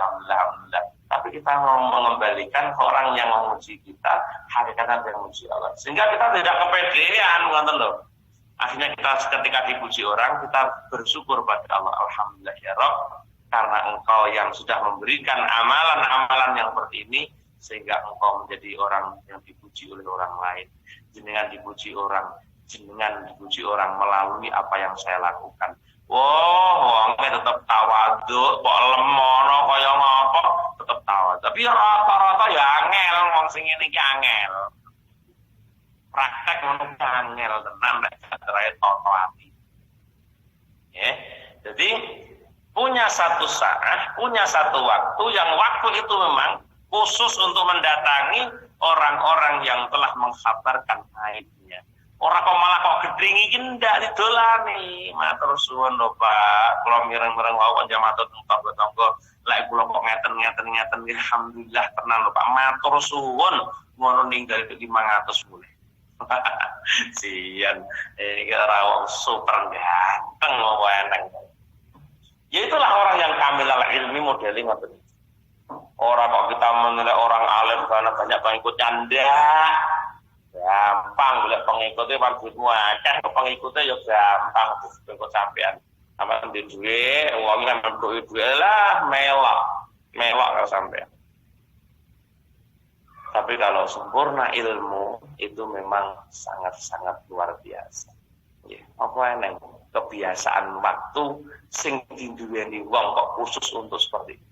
Tapi kita mau mengembalikan ke orang yang memuji kita, hakikatnya memuji Allah. Sehingga kita tidak kepedean, ngoten lho. Akhirnya kita ketika dipuji orang, kita bersyukur pada Allah. Alhamdulillah ya Rabb, karena Engkau yang sudah memberikan amalan-amalan yang seperti ini, sehingga Engkau menjadi orang yang dipuji oleh orang lain. Jenengan dipuji orang melalui apa yang saya lakukan. Wongnya tetap tawadhu, kok lemono kaya ngopo tetap tawadhu. Tapi rata-rata ya angel, wong sing ngene iki angel. Praktek ngono angel tenan nek cerai toto ati. Jadi punya satu saat, punya satu waktu yang waktu itu memang khusus untuk mendatangi orang-orang yang telah mengkhabarkan aibnya. Orang kok malah kok gedring iki ndak didolani. Matur suwun lho Pak. Kula mireng-mireng wawon jam matur tangga-tangga. Lek kula kok ngeten alhamdulillah tenan lho Pak. Matur suwun ngono ninggal 500 mulih. Sian iki ora wong super ganteng apa eneng. Ya itulah orang yang kamil ilmi modeling ngoten. Orang kok kita menilai orang alim karena banyak pengikutnya ndak. Gampang boleh pengikutnya pak duitmu akeh, pengikutnya ya gampang pengikut sampean. Sampean di duit, uangnya sampean duit lah melok kalau sampean. Tapi kalau sempurna ilmu itu memang sangat-sangat luar biasa. Ya, apa eneng kebiasaan waktu sing diduweni wong kok khusus untuk seperti itu.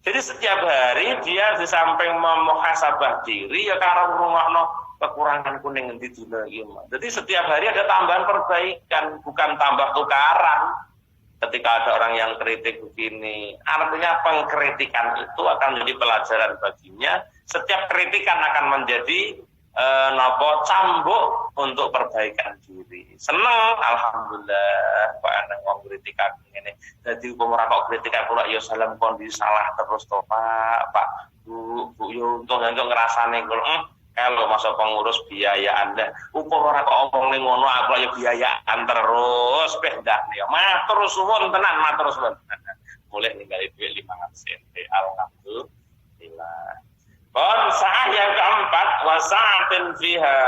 Jadi setiap hari dia di samping memuhasabah diri ya karo ngrungokno kekurangan kuning di dunia ini. Jadi setiap hari ada tambahan perbaikan, bukan tambah tukaran. Ketika ada orang yang kritik begini, artinya pengkritikan itu akan menjadi pelajaran baginya. Setiap kritikan akan menjadi cambuk untuk perbaikan diri. Seneng, alhamdulillah. Pak anak wong kritik aku ini. Jadi pemerintah kok kritik aku ya salam kondisi salah terus toh Pak. Bu yo untung ngerasane kalau masa pengurus biaya Anda, orang kok omong ning ngono aku ya biayaan terus, dah nih. Matur suwun tenan, matur suwun. Mulai ninggali duit 500 cm. Alhamdulillah. Kon sa'ah yang keempat, wasa'atin fiha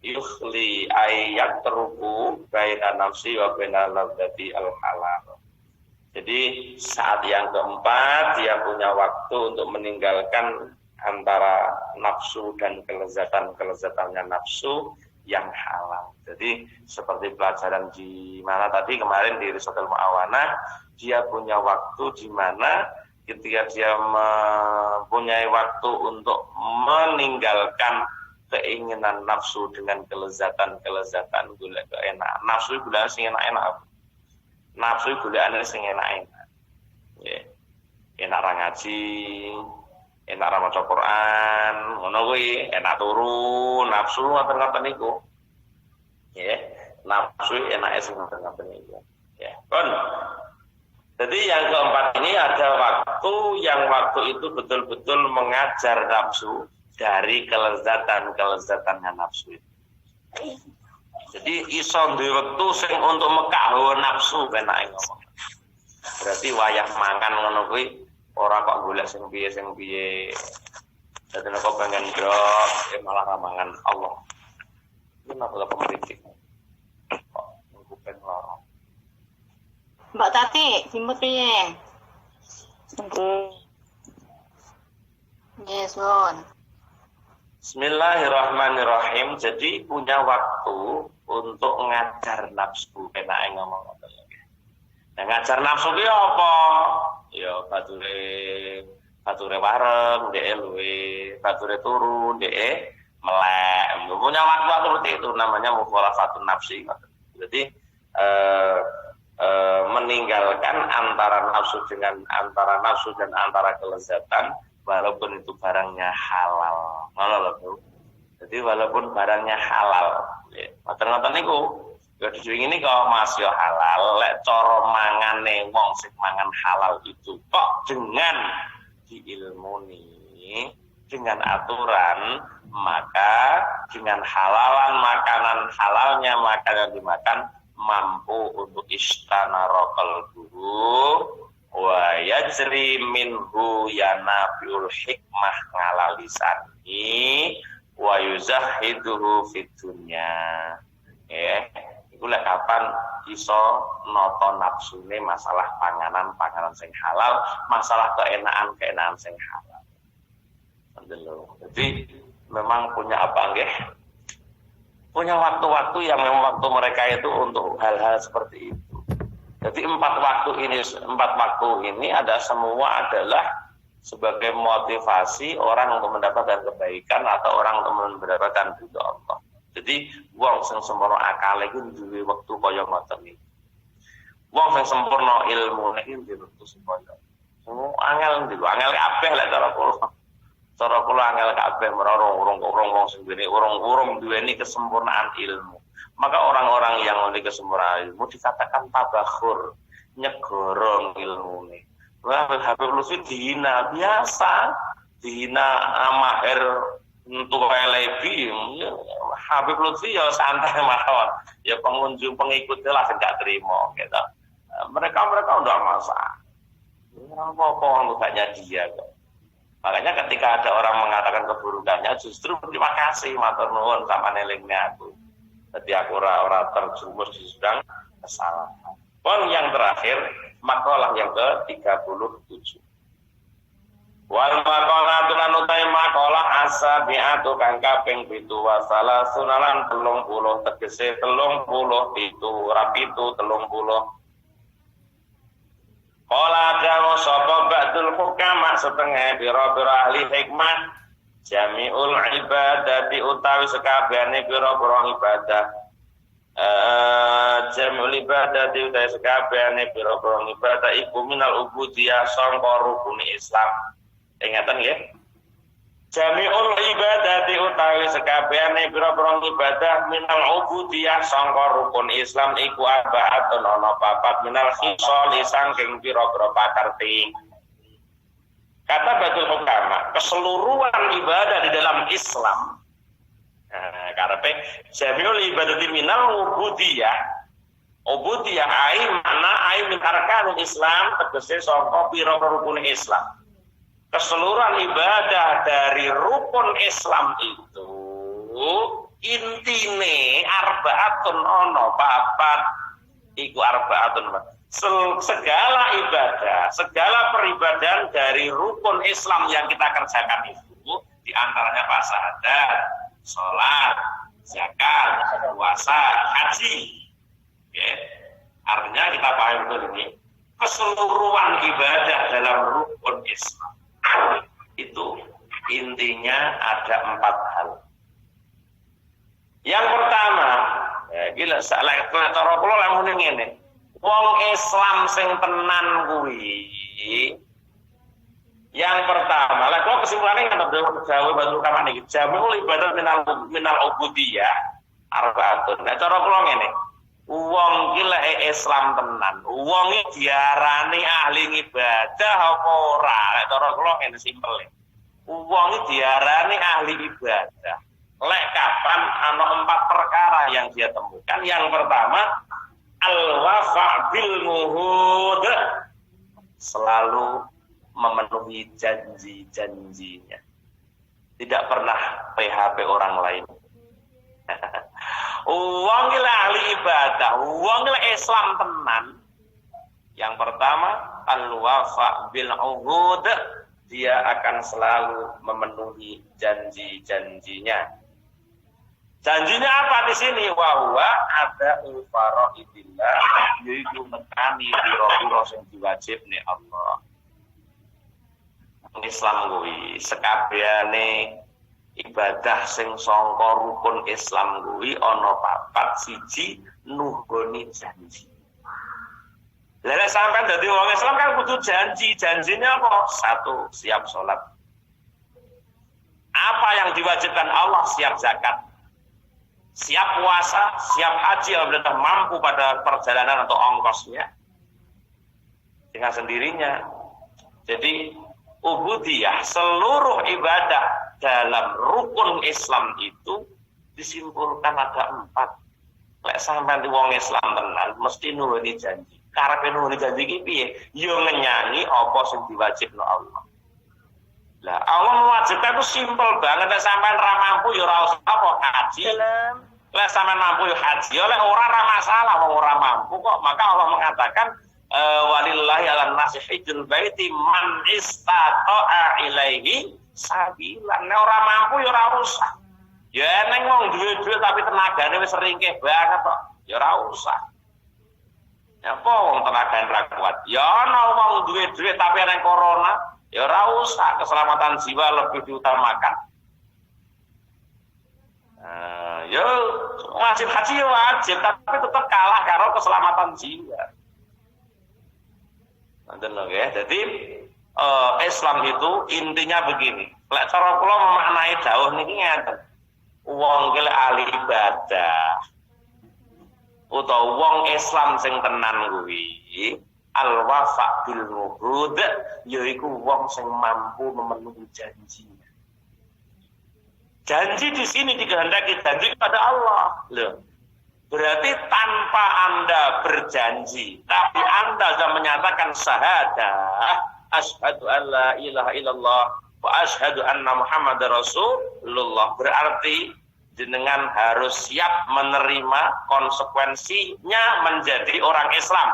yukhli ayat teruku baina nafsi wa baina ladzati al-halal. Jadi saat yang keempat dia punya waktu untuk meninggalkan antara nafsu dan kelezatan-kelezatannya nafsu yang halal. Jadi seperti pelajaran di mana tadi kemarin di Risatul Mu'awanah, dia punya waktu di mana ketika dia mempunyai waktu untuk meninggalkan keinginan nafsu dengan kelezatan golek enak. Nafsu golek sing enak-enak. Nafsu golekane sing enak-enak. Nggih. Enak ra ngaji, enak ra maca Quran, ngono kuwi, enak turu, nafsu ngoten-ngoten niku. Nggih. Nafsu enake sing ngoten-ngoten niku. Ya. Kon. Jadi yang keempat ini ada waktu itu betul-betul mengajar nafsu dari kelezatannya nafsu itu. Jadi iso duwe wektu sing untuk mekak hawa nafsu penake ngomong. Berarti wayah mangan ngono kuwi ora kok golek sing piye. Dadi nek kok pengen drop malah ramangan Allah. Ini masalah pemerintah. Kok kuping lara. Mbak Tati, jemput piye? Nggih. Yes, Mon. Bismillahirrahmanirrahim. Jadi punya waktu untuk ngajar nafsu penake ngomong ngoten lho. Nah, ngajar nafsu ki apa? Ya bature wareng, dhek luwe, bature turu, dhek melek. Punya waktu seperti itu namanya mukhalafatun nafsi. Jadi meninggalkan antara nafsu dan antara kelezatan walaupun itu barangnya halal. Ngono lho, Bu. Jadi walaupun barangnya halal, ya. Ngoten-ngoten niku, ya diwingi kok Mas yo halal, lek cara mangane wong sing mangan halal itu kok dengan diilmuni, dengan aturan, maka dengan halalan halalnya makanan dimakan mampu untuk istanarokal guru wa yajri minhu yanabiul hikmah ngalalisani wa yuzahiduhu fid dunya. Ya, iku lek kapan iso noto nafsune masalah panganan sing halal, masalah keenaan sing halal. Jadi memang punya apa nggih? Punya waktu-waktu yang memang waktu mereka itu untuk hal-hal seperti itu. Jadi empat waktu ini ada semua adalah sebagai motivasi orang untuk mendapatkan kebaikan atau orang untuk mendapatkan ridho Allah. Jadi wong sing sempurna akale iku duwe wektu kaya ngoten iki. Wong sing sempurna ilmune iki duwe wektu sing kaya. Angel kabeh lek cara kula. Cara kula angel kabeh merorong urung sing duweni kesempurnaan ilmu. Maka orang-orang yang memiliki kesempurnaan ilmu dikatakan tabakhur, nyegoro ilmune. Wah, Habib Lutfi dihina biasa, dihina mahir untuk lebi. Habib Lutfi ya santai mawon. Ya pengunjung pengikutnya lah enggak terima gitu. Mereka enggak masalah. Apa enggaknya dia kok. Makanya ketika ada orang mengatakan keburukannya, justru terima kasih matur nuwun sama nelingnya aku. Jadi aku ora terjerumus di sedang kesalahan. Pon yang terakhir, makalah yang ke-37. Wal maqalatu lan utai makalah asabiatu kang kaping 7 wasalah sunalan 30 tegese 30 itu rapitu 30. Qala ada sapa ba'dul hukama setengah bira-bira ahli hikmah jami'ul ibadati utawi sekabehane pira-pira ibadah jami'ul ibadati utawi sekabehane pira-pira ibadah iku minal ubudiyah sangka rukun Islam. Ingatan nggih? Jami'ul ibadati utawi sekabehane pira-pira ibadah minal ubudiyah sangka rukun Islam iku arba'atun ana papat minal khisal saking pira-pira pakarti. Kata Baitul Hukama, keseluruhan ibadah di dalam Islam. Nah, karepe jami'ul ibadati minal ubudiyah. Ubudiyah ai min arkanul Islam tegese sangka pira-pira rukun Islam. Keseluruhan ibadah dari rukun Islam itu intine arbaatun ono papat iku arbaatun. Segala ibadah, segala peribadahan dari rukun Islam yang kita kerjakan itu diantaranya syahadat, sholat, zakat, puasa, haji. Artinya kita paham betul ini. keseluruhan ibadah dalam rukun Islam. Itu intinya ada 4 hal. Yang pertama, gila salah cara kula lamun ngene. Wong Islam sing tenan kuwi yang pertama, lah kok kesimpulannya ngatep Jawa batu kamane iki. Jamu ibadah minal ubudiyah arbaatun. Nah cara kula ngene. Wong ki lek Islam tenan, wong iki diarani ahli ibadah apa ora? Lek cara kula ngene simpel. Wong iki diarani ahli ibadah. Lek kapan ana 4 perkara yang dia temukan. Yang pertama, al-wafa bil muhud. Selalu memenuhi janji-janjinya. Tidak pernah PHP orang lain. Wong iki ahli ibadah, wong iki Islam tenan. Yang pertama, al-wafa bil uhud. Dia akan selalu memenuhi janji-janjinya. Janjinya apa di sini? Wahwa ada faraidillah, yaitu nekani pira-pira sing diwajibne Allah. Islam kuwi sekabehane ibadah sing sangka rukun Islam kuwi ana 4. Siji, nuhoni janji. Lah sampean dadi wong Islam kan kudu janji. Janjinya apa? 1, siap sholat. Apa yang diwajibkan Allah? Siap zakat. Siap puasa, siap haji apabila mampu pada perjalanan atau ongkosnya dengan sendirinya. Jadi ubudiyah, seluruh ibadah dalam rukun Islam itu disimpulkan ada 4. Lek sampean wong Islam tenan mesti nuhuni janji. Karepe nuhuni janji iki piye? Yo ngenyanyi apa sing diwajibno Allah. Lah Allah mewajibkan itu simpel banget. Lek sampean ra mampu ya ora usah apa haji. Lek sampean mampu ya haji. Lek ora masalah wong ora mampu kok. Maka Allah mengatakan walillahi 'alan nasi hijjul baiti man istata'a ilaihi sabila. Nek ora mampu ya ora usah. Ya neng wong duwe-duwe tapi tenagane wis ringkeh banget kok. Ya ora usah. Ya apa wong tenagane ra kuat. Ya ana wong duwe-duwe tapi ana corona. Ya ora usah, keselamatan jiwa lebih diutamakan. Ya wajib haji ya wajib, tapi tetap kalah karo keselamatan jiwa. Nanti loh ya. Jadi Islam itu intinya begini. Lek cara kula memaknai dawuh niki ngeten. Wong ki ahli ibadah utawa wong Islam sing tenan kuwi al-wafa bil muhud, yaiku wong sing mampu memenuhi janjinya. Janji di sini dikehendaki janji kepada Allah. Loh. Berarti tanpa Anda berjanji, tapi Anda sudah menyatakan syahadah, asyhadu an la ilaha illallah wa asyhadu anna Muhammadar Rasulullah. Berarti jenengan harus siap menerima konsekuensinya menjadi orang Islam.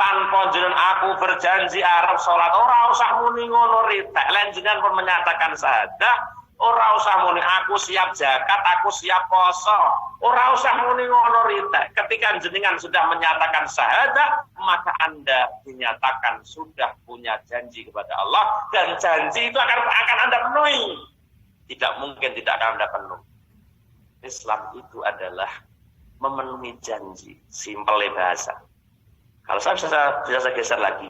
Tanpa jenengan aku berjanji arep salat ora usah muni ngono ritek. Lan jenengan pun menyatakan syahadah, ora usah muni aku siap zakat, aku siap poso. Ora usah muni ngono ritek. Ketika jenengan sudah menyatakan syahadah, maka Anda dinyatakan sudah punya janji kepada Allah dan janji itu akan Anda penuhi. Tidak mungkin tidak akan Anda penuhi. Islam itu adalah memenuhi janji, simpel bahasa. Kalau saya bisa geser lagi,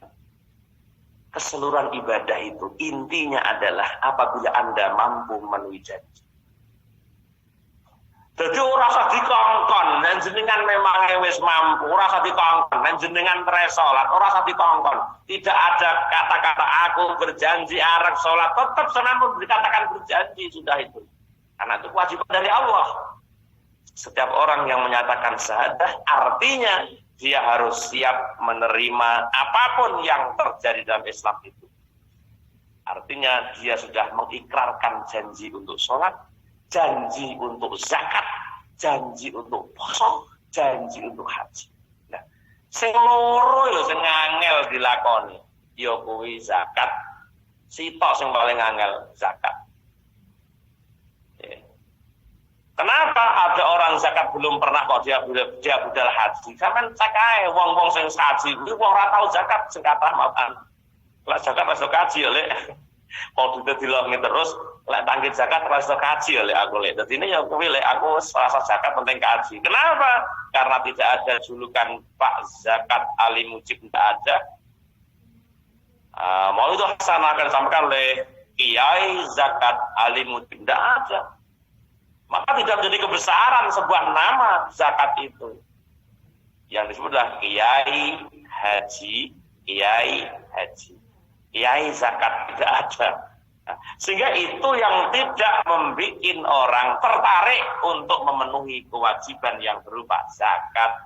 keseluruhan ibadah itu intinya adalah apabila Anda mampu memenuhi janji. Jadi ora usah dikongkon, dan jenengan memang wis mampu, ora usah dikongkon, dan jenengan terus salat, ora usah dikongkon. Tidak ada kata-kata aku berjanji arep salat, tetap senang dikatakan berjanji sudah itu. Karena itu kewajiban dari Allah. Setiap orang yang menyatakan syahadah artinya dia harus siap menerima apapun yang terjadi dalam Islam itu. Artinya dia sudah mengikrarkan janji untuk sholat, janji untuk zakat, janji untuk puasa, janji untuk haji. Nah, sing loro lho sing angel dilakoni, ya kuwi zakat. Sitok sing paling angel zakat. Kenapa ada orang zakat belum pernah kok dia budal haji? Sampeyan cek ae wong-wong sing haji kuwi wong ora tau zakat sing kathah mapan. Lah zakat wis kaji lek. Kok dilongi terus lek tanggih zakat wis kaji lek aku lek. Dadi ya kuwi lek aku rasa zakat penting kaji. Kenapa? Karena tidak ada julukan Pak Zakat Ali Mujib, tidak ada. Mau itu sana akan disampaikan oleh Kiai Zakat Ali Mujib, tidak ada. Maka tidak menjadi kebesaran sebuah nama zakat itu. Yang disebutlah Kiai Haji, Kiai Haji. Kiai zakat tidak ada. Nah, sehingga itu yang tidak membuat orang tertarik untuk memenuhi kewajiban yang berupa zakat.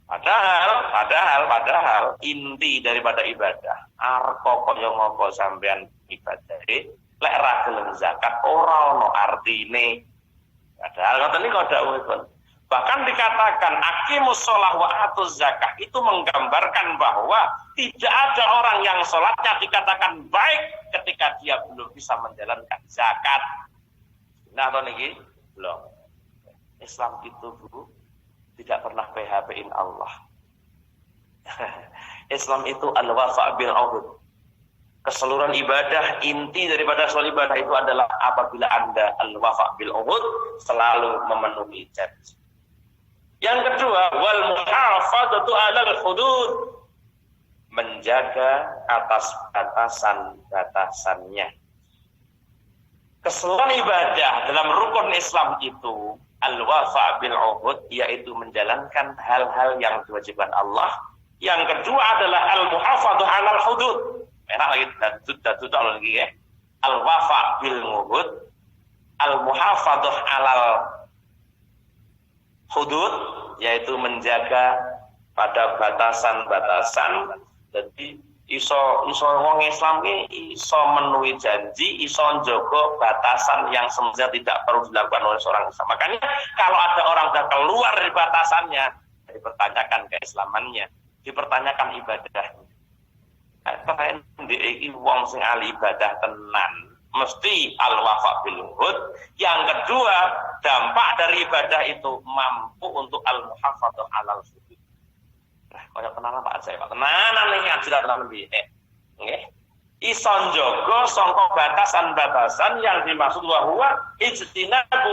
Padahal inti daripada ibadah. Arko yang ngopo sampean ibadah. Lek ra gelem zakat ora ono artine. Padahal ngoten niku dawuhipun. Bahkan dikatakan aqimus shalah wa atuz zakah itu menggambarkan bahwa tidak ada orang yang salatnya dikatakan baik ketika dia belum bisa menjalankan zakat. Nah, to niki belum. Islam itu Bu tidak pernah PHP-in Allah. Islam itu al-wafa' bil 'uhud. Keseluruhan ibadah, inti daripada seluruh ibadah itu adalah apabila Anda al-wafa' bil 'uhud, selalu memenuhi janji. Yang kedua, wal muhafadzatu 'alal hudud, menjaga atas batasan-batasannya. Keseluruhan ibadah dalam rukun Islam itu al-wafa' bil 'uhud, yaitu menjalankan hal-hal yang diwajibkan Allah. Yang kedua adalah al-muhafadzatu 'alal hudud. Enak lagi dadu lagi ya. Al-wafa' bil 'uhud, al-muhafadzah 'alal hudud, yaitu menjaga pada batasan-batasan. Jadi iso wong Islam ki iso menuhi janji, iso njaga batasan yang semestinya tidak perlu dilakukan oleh seorang Islam. Makanya kalau ada orang sudah keluar dari batasannya, dipertanyakan keislamannya, dipertanyakan ibadahnya. Katakan iki wong sing ahli ibadah tenan mesti al-wafa' bil 'uhud. Yang kedua, dampak dari ibadah itu mampu untuk al-muhafadzah 'alal hudud. Nah, kaya tenanan Pak saya, Pak. Tenanan iki ajaran lebih. Nggih. Iso njaga sangka batasan-batasan yang dimaksud wa huwa ijtinabu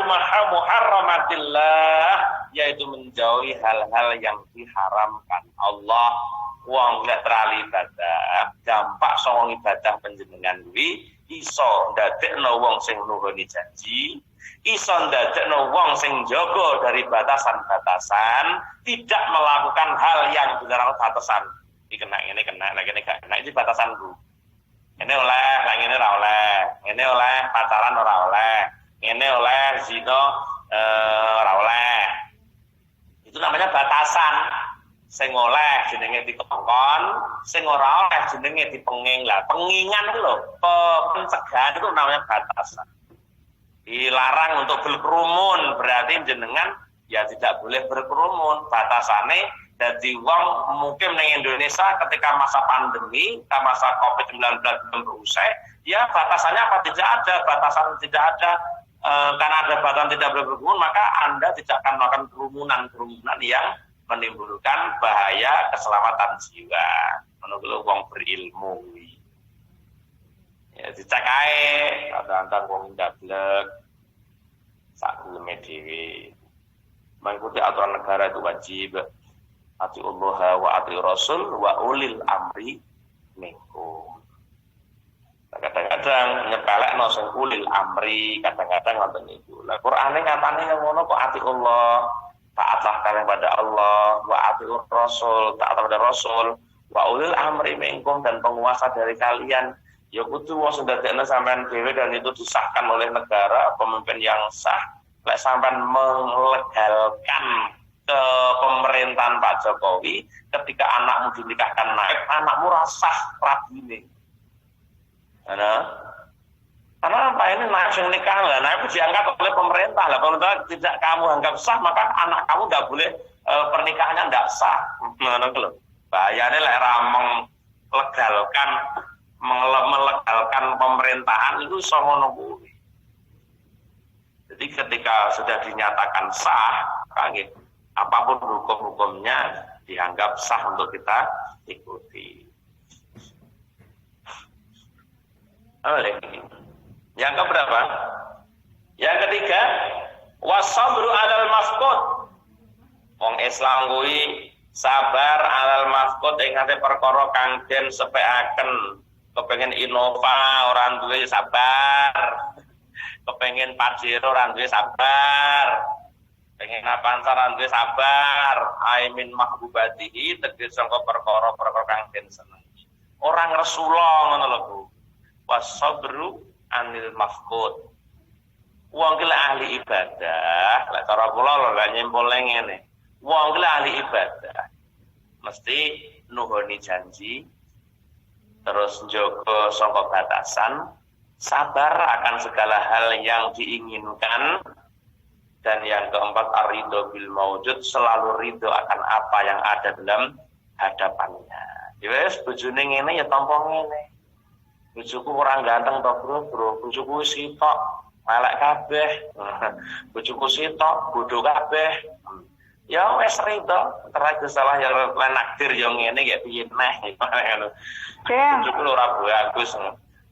muharramatillah, yaitu menjauhi hal-hal yang diharamkan Allah. Wong lek trali ibadah, dampak saka ibadah panjenengan kuwi iso ndadekno wong sing nuhuni janji, iso ndadekno wong sing jaga dari batasan-batasan, tidak melakukan hal yang dilarang batasan. Iki kena, ini kena, lagi ini gak kena, ini batasanku. Ini oleh, lagi ini ora oleh. Ini oleh pacaran ora oleh. Ini oleh zina ora oleh. Itu namanya batasan. Sing oleh jenenge dikongkon, sing ora oleh jenenge dipenging. Lah pengingan itu lho, pencegahan itu namanya batasan. Dilarang untuk berkerumun, berarti jenengan ya tidak boleh berkerumun. Batasane dadi wong mungkin ning Indonesia ketika masa pandemi, masa Covid-19 belum berusai, ya batasannya apa tidak ada, batasan tidak ada. Karena ada batasan tidak boleh berkerumun, maka Anda tidak akan melakukan kerumunan yang menimbulkan bahaya keselamatan jiwa. Menurut wong berilmu. Ya dicek ae, kadang-kadang wong ndablek sak geleme dhewe. Mengikuti aturan negara itu wajib. Atiullah wa ati Rasul wa ulil amri minkum. Kadang-kadang nyepelekno sing ulil amri, kadang-kadang ngoten niku. Lah Qur'ane ngatane ngono kok atiullah, taatlah kalian pada Allah, wa atiur Rasul, taat pada Rasul, wa ulil amri minkum, dan penguasa dari kalian. Ya kudu wong sing dadekne sampean dhewe dan itu disahkan oleh negara, pemimpin yang sah. Lek sampean melegalkan ke pemerintahan Pak Jokowi, ketika anakmu dinikahkan naik, anakmu rasah rabine. Karena apa ini langsung nikah lah, nah itu diangkat oleh pemerintah lah. Pemerintah tidak kamu anggap sah, maka anak kamu tidak boleh pernikahannya tidak sah. Bahayanya lah melegalkan pemerintahan itu sama kuwi. Jadi ketika sudah dinyatakan sah, kaget apapun hukum-hukumnya dianggap sah untuk kita ikuti. Yang keberapa? Yang ketiga, wasabru alal mafqud. Wong Islam kuwi sabar alal mafqud ing ate perkara kang den sepekaken. Kepengin Innova ora duwe sabar. Kepengin Pajero ora duwe sabar. Pengen Avanza ora duwe sabar. Aimin mahbubatihi tegese sangka perkara-perkara kang den senengi. Ora ngresula ngono lho, Bu. Wasabru anil mafqud. Wong ki ahli ibadah, lek cara kula lho gak nyimpulne ngene. Wong ki ahli ibadah mesti nuhoni janji, terus njaga sangka batasan, sabar akan segala hal yang diinginkan, dan yang keempat ar-ridho bil maujud, selalu ridho akan apa yang ada dalam hadapannya. Ya wis bojone ngene ya tampa ngene. Bojoku ora ganteng to, Bro. Bojoku sitok, elek kabeh. Bojoku sitok, bodho kabeh. Ya wis ridho, terus salah ya lan nakdir ya ngene ya piye neh ngono. Bojoku ora bagus.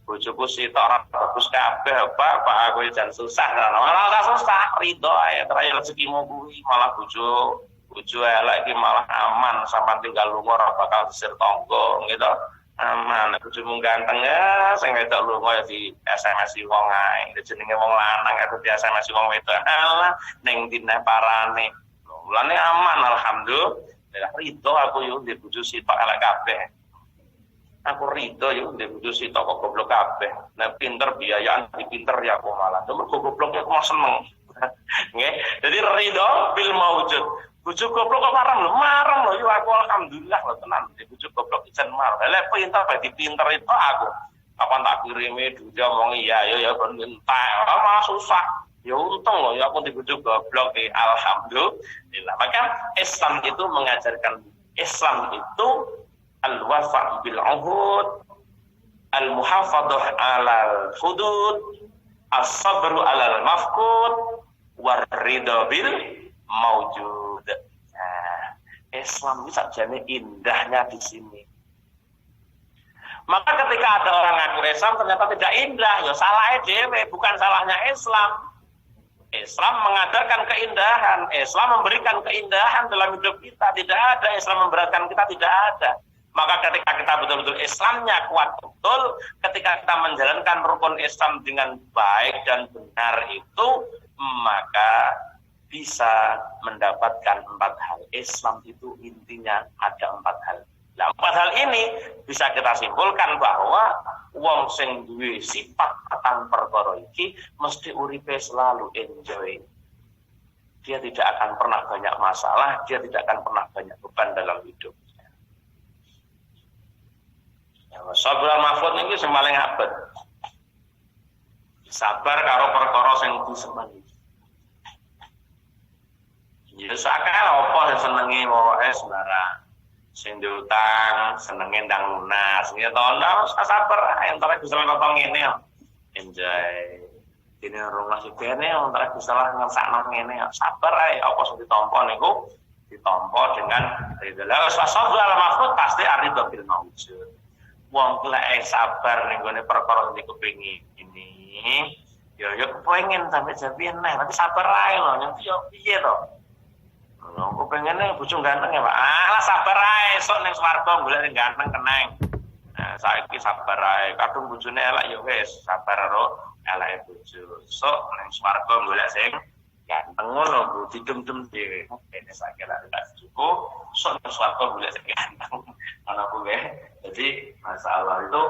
Bojoku sitok ora bagus kabeh, Pak aku jan susah. Malah susah, ridho ae terus rezekimu kuwi malah bojo elek iki malah aman sampean tinggal lunga ora bakal disir tangga gitu. Aman, bojomu ganteng ya, sing wedok lunga ya di SMS wong ae. Jenenge wong lanang ya di SMS wong wedok. Alah, ning dine parane. Mulane aman alhamdulillah. Ridho aku yo ndek bojo sitok elek kabeh. Aku ridho yo ndek bojo sitok kok goblok kabeh. Nek pinter biayaan dipinter ya aku malah. Mergo goblok aku mau seneng. Nggih. Jadi ridho bil maujud. Bojo goblok kok marem lho yo aku alhamdulillah lho tenan. Bojo goblok ijen marem. Lha pinter bae dipinter itu aku. Kapan tak kirimi duit omong iya ya ben entek. Malah susah. Ya untung loh ya aku di bojo goblok ya alhamdulillah. Maka Islam itu mengajarkan, Islam itu al-wafa' bil 'uhud, al-muhafadzah 'alal hudud, as-sabru 'alal mafqud, war-ridha bil maujud. Nah, Islam itu sakjane indahnya di sini. Maka ketika ada orang ngaku Islam ternyata tidak indah, ya salahnya dhewe, bukan salahnya Islam. Islam mengajarkan keindahan, Islam memberikan keindahan dalam hidup kita. Tidak ada Islam memberatkan kita, tidak ada. Maka ketika kita betul-betul Islamnya kuat betul, ketika kita menjalankan rukun Islam dengan baik dan benar itu, maka bisa mendapatkan 4 hal. Islam itu intinya ada 4 hal. Nah, 4 hal ini bisa kita simpulkan bahwa wong sing duwe sifat patang perkara iki mesti uripe selalu enjoy. Dia tidak akan pernah banyak masalah, dia tidak akan pernah banyak beban dalam hidupnya. Ya, sabar mahfud niki sing paling abot. Sabar karo perkara sing disenengi. Ya sakal apa sing senengi wae sembarang. Sing diutang senenge ndang lunas ya to ndak sabar entar bisa nonton ngene yo enjoy dene rumah sikene entar bisa ngersakno ngene sabar ae apa sing ditampa niku ditampa dengan ridha sabar maksud pasti aridho bil maujud wong lek sabar ning gone perkara sing dikepengin ini yo kepengin sampe japian neh tapi sabar ae lho nyen piye to. Aku pengennya bojo ganteng ya Pak. Alah sabar ae, esuk ning swarga golek sing ganteng keneng. Nah, saiki sabar ae. Kadung bojone elek ya wis, sabar karo eleke bojo. Esuk ning swarga golek sing ganteng ngono, Bu, didem-dem dhewe. Dene saiki lek tak cukup, esuk ning swarga golek sing ganteng. Ana Bu nggih. Jadi masalah itu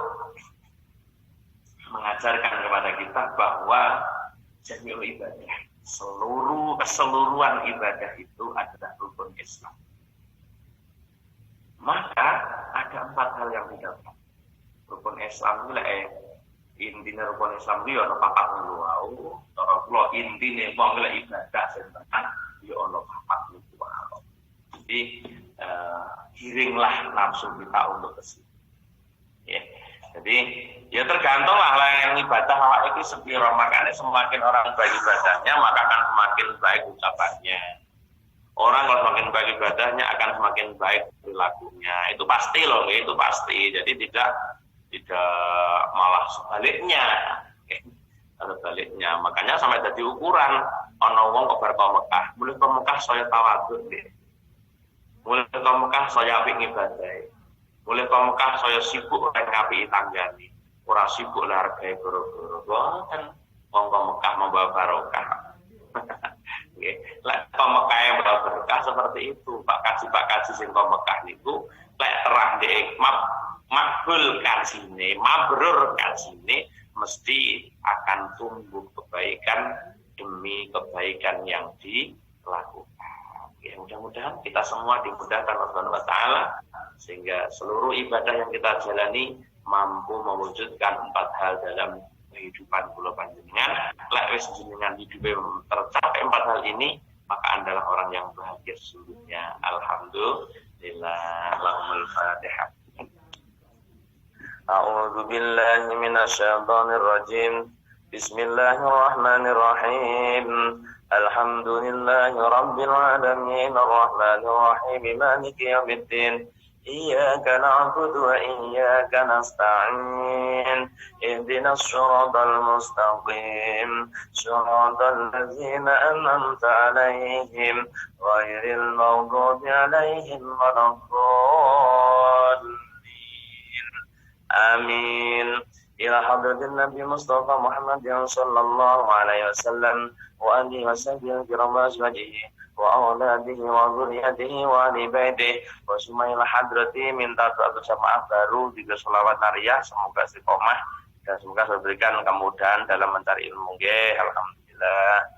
mengajarkan kepada kita bahwa jami'ul ibadah, keseluruhan ibadah itu adalah rukun Islam. Maka ada 4 hal yang didapat. Rukun Islam itu intinya rukun Islam itu ada 4 wae. Cara kula intine wong lek ibadah sing tenan ya ana 4 wae. Jadi giringlah nafsu kita untuk ke situ. Ya. Jadi Ya tergantung lah yang ibadah awak itu sepiro, makanya semakin orang baik ibadahnya maka akan semakin baik ucapannya. Orang kalau semakin baik ibadahnya akan semakin baik perilakunya. Itu pasti loh, itu pasti. Jadi tidak malah sebaliknya. Sebaliknya. Makanya sampai jadi ukuran ana wong kok bar Mekah, mulih ke Mekah saya tawadhu nggih. Mulih ke Mekah saya apik ngibadahi. Mulih ke Mekah saya sibuk nek ngapiki tanggane. Ora sibuk lah hargae goro-goro. Boten wong ke Mekah membawa barokah. Nggih. Lek ke Mekah yang membawa berkah seperti itu. Pak Kaji sing ke Mekah niku lek terah dhek makbul kasine, mabrur kasine mesti akan tumbuh kebaikan demi kebaikan yang dilakukan. Ya, mudah-mudahan kita semua dimudahkan oleh Allah Subhanahu wa taala sehingga seluruh ibadah yang kita jalani mampu mewujudkan 4 hal dalam kehidupan kula panjenengan. Lek wis jenengan hidupe tercapai 4 hal ini, maka adalah orang yang bahagia sesungguhnya. Alhamdulillah. Allahumma Fatihah. أعوذ بالله من الشيطان الرجيم بسم الله الرحمن الرحيم الحمد لله رب العالمين الرحمن الرحيم مالك يوم الدين إياك نعبد وإياك نستعين اهدنا الصراط المستقيم صراط الذين أنعمت عليهم غير المغضوب عليهم ولا الضالين آمين إلى حضرة النبي مصطفى محمد صلى الله عليه وسلم وآله وصحبه الكرام وأزواجه وأولاده وذريته وآل بيته وسمى إلى حضرته minta doa berjamaah baru juga sholawat nariyah semoga istiqomah dan semoga diberikan kemudahan dalam mencari ilmu. Alhamdulillah.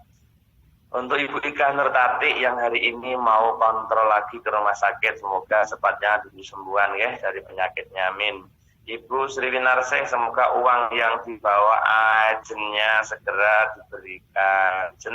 Untuk Ibu Ika Nurtati yang hari ini mau kontrol lagi ke rumah sakit, semoga cepatnya disembuhan ya dari penyakitnya. Amin. Ibu Sri Winarsih, semoga uang yang dibawa ajennya segera diberikan. Jen.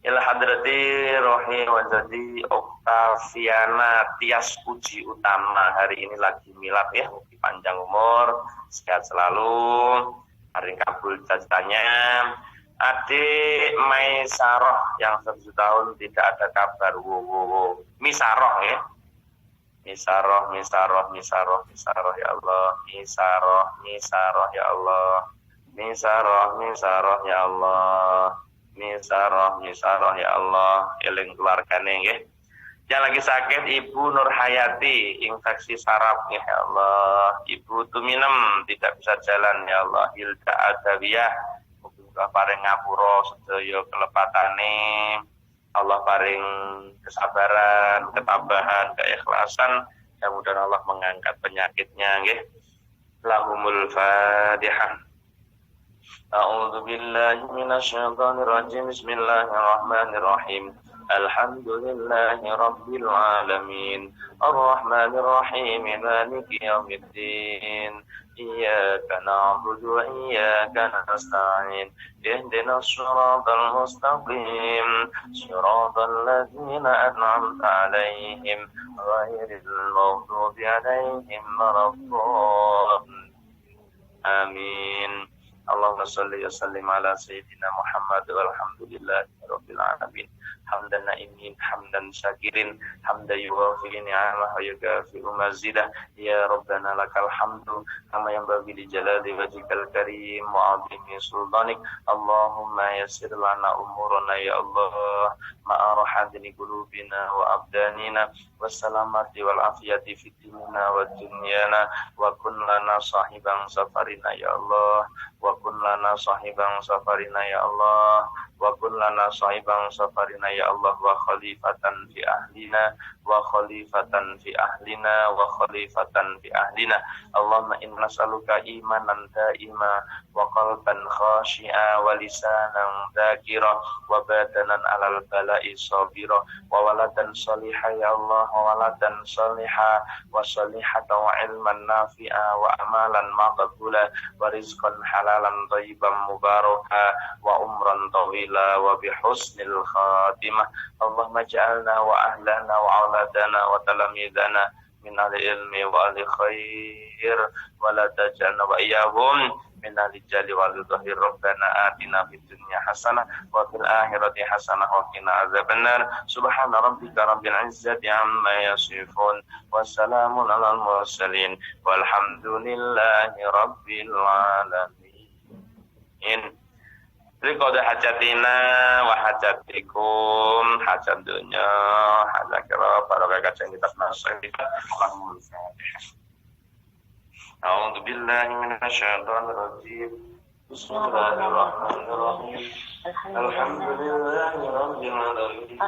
Ila hadrati rohi wajadi Oktaviana Tias Puji Utama. Hari ini lagi milad ya, mungkin panjang umur, sehat selalu, hari kabul cita-citanya. Adik Maisaroh yang 1 tahun tidak ada kabar. Misaroh ya. Misaroh ya Allah. Misaroh ya Allah. Misaroh ya Allah. Misaroh ya Allah. Eling keluargane nggih. Yang lagi sakit Ibu Nurhayati, infeksi saraf ya Allah. Ibu Tuminem tidak bisa jalan ya Allah. Hilda Adawiyah, muga paring ngapura sedaya kelepatane. Allah paring kesabaran, ketabahan, keikhlasan. Mudah-mudahan Allah mengangkat penyakitnya nggih. Lahumul Fatihah. A'udzu billahi minasyaitonir rajim. Bismillahirrahmanirrahim. Alhamdulillahi rabbil alamin. Arrahmanir rahim. Maliki yaumiddin. إياك نعبد وإياك نستعين اهدنا الصراط المستقيم صراط الذين أنعمت عليهم غير المغضوب عليهم ولا الضالين آمين اللهم صل وسلم على سيدنا محمد والحمد لله رب العالمين حمدا نائمين حمدا شاكرين حمدا يوافي نعمه ويكافئ مزيده يا ربنا لك الحمد كما ينبغي لجلال وجهك الكريم وعظيم سلطانك اللهم يسر لنا امورنا يا الله مع راحة قلوبنا وابداننا والسلامة والعافية في ديننا ودنيانا وكن لنا صاحبا سفرنا يا الله وكن لنا صاحبا سفرنا يا الله وكن لنا صاحبا سفرنا يا الله وخليفة في أهلنا وخليفة في أهلنا وخليفة في أهلنا اللهم إنا نسألك إيمانا دائما وقلبا خاشعا ولسانا ذاكرا وبدنا على البلاء صابرا وولدا صالحا يا الله وولدا صالحا وصالحة وعلما نافعا وأمالا مقبولا ورزقا حلالا طيبا مباركا وعمرا طويلا وبحسن الخاتمة اللهم اجعلنا وأهلنا وأولادنا وتلاميذنا من أهل العلم وأهل الخير ولا تجعلنا وإياهم من أهل الجهل والظهير ربنا آتنا في الدنيا حسنة وفي الآخرة حسنة وقنا عذاب النار سبحان ربك رب العزة عما يصفون وسلام على المرسلين والحمد لله رب العالمين. Rikoda hajatina wa hajatikum hajat dunya hajat kira barokah kajeng kita nasih Allahumma A'udzu billahi minasyaitonir rajim. Bismillahirrahmanirrahim. Alhamdulillahi rabbil alamin.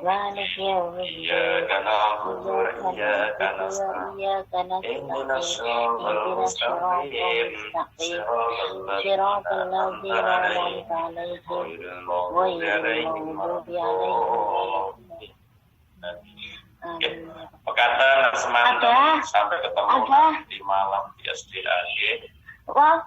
Maliki yaumiddin. Iyyaka na'budu wa iyyaka nasta'in. Ihdinas siratal mustaqim. Siratal ladzina an'amta 'alaihim ghairil maghdubi 'alaihim. Pekatan semangat sampai ketemu di malam di SDAG. Wah,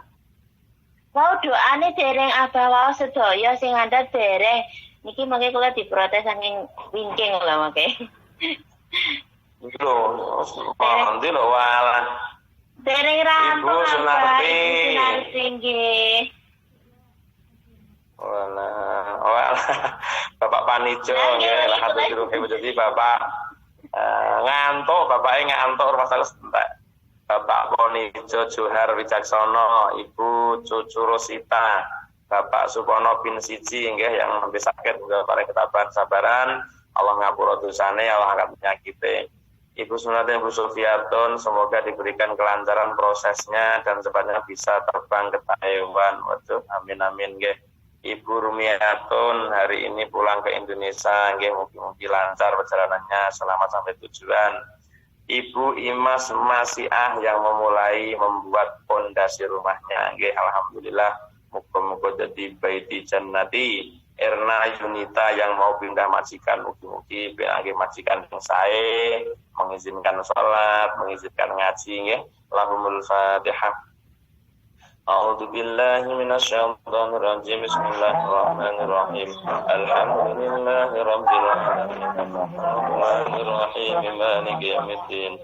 mau doane dereng abah wae sedaya sing ngandhut dereng. Niki mangke kula diprotes saking wingking lho mangke. Lho, mandi lho walah. Dereng rampung Ibu Sunarti. nggih. Walah. Bapak Panijo nggih lah hati jero jadi Bapak ngantuk, bapaknya ngantuk masalah sebentar. Bapak Ponijo Johar Wicaksono, Ibu Cucu Rosita, Bapak Supono bin Siji nggih yang lebih sakit juga para ketabahan sabaran. Allah ngapura dosane, Allah angkat penyakite. Ibu Sunatnya Ibu Sufiatun semoga diberikan kelancaran prosesnya dan secepatnya bisa terbang ke Taiwan. Waduh, amin amin nggih. Ibu Rumiatun hari ini pulang ke Indonesia, nggih mugi-mugi lancar perjalanannya, selamat sampai tujuan. Ibu Imas Masiah yang membuat pondasi rumahnya, nggih alhamdulillah muga-muga jadi baiti jannati. Erna Yunita yang mau pindah majikan, mugi-mugi nggih majikan yang sae, mengizinkan salat, mengizinkan ngaji nggih. Allahumma Fatihah. A'udzu billahi minasyaitonir rajim. Bismillahirrahmanirrahim. Alhamdulillahi rabbil alamin. Arrahmanir rahim. Maliki yaumiddin.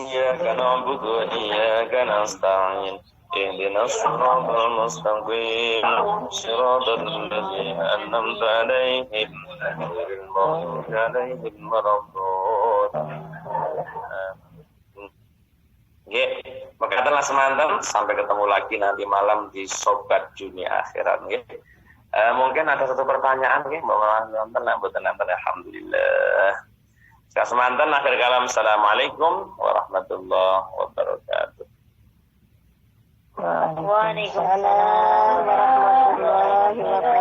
Iyyaka na'budu wa iyyaka nasta'in. Ihdinas siratal mustaqim. Siratal ladzina an'amta 'alaihim ghairil maghdubi 'alaihim waladdallin. Nggih, mekatenlah semanten sampai ketemu lagi nanti malam di Sobat Dunia Akhirat nggih. Mungkin ada satu pertanyaan nggih, mohon nonton nak mboten nonton alhamdulillah. Semanten akhir kalam. Assalamualaikum warahmatullahi wabarakatuh. Waalaikumsalam warahmatullahi wabarakatuh.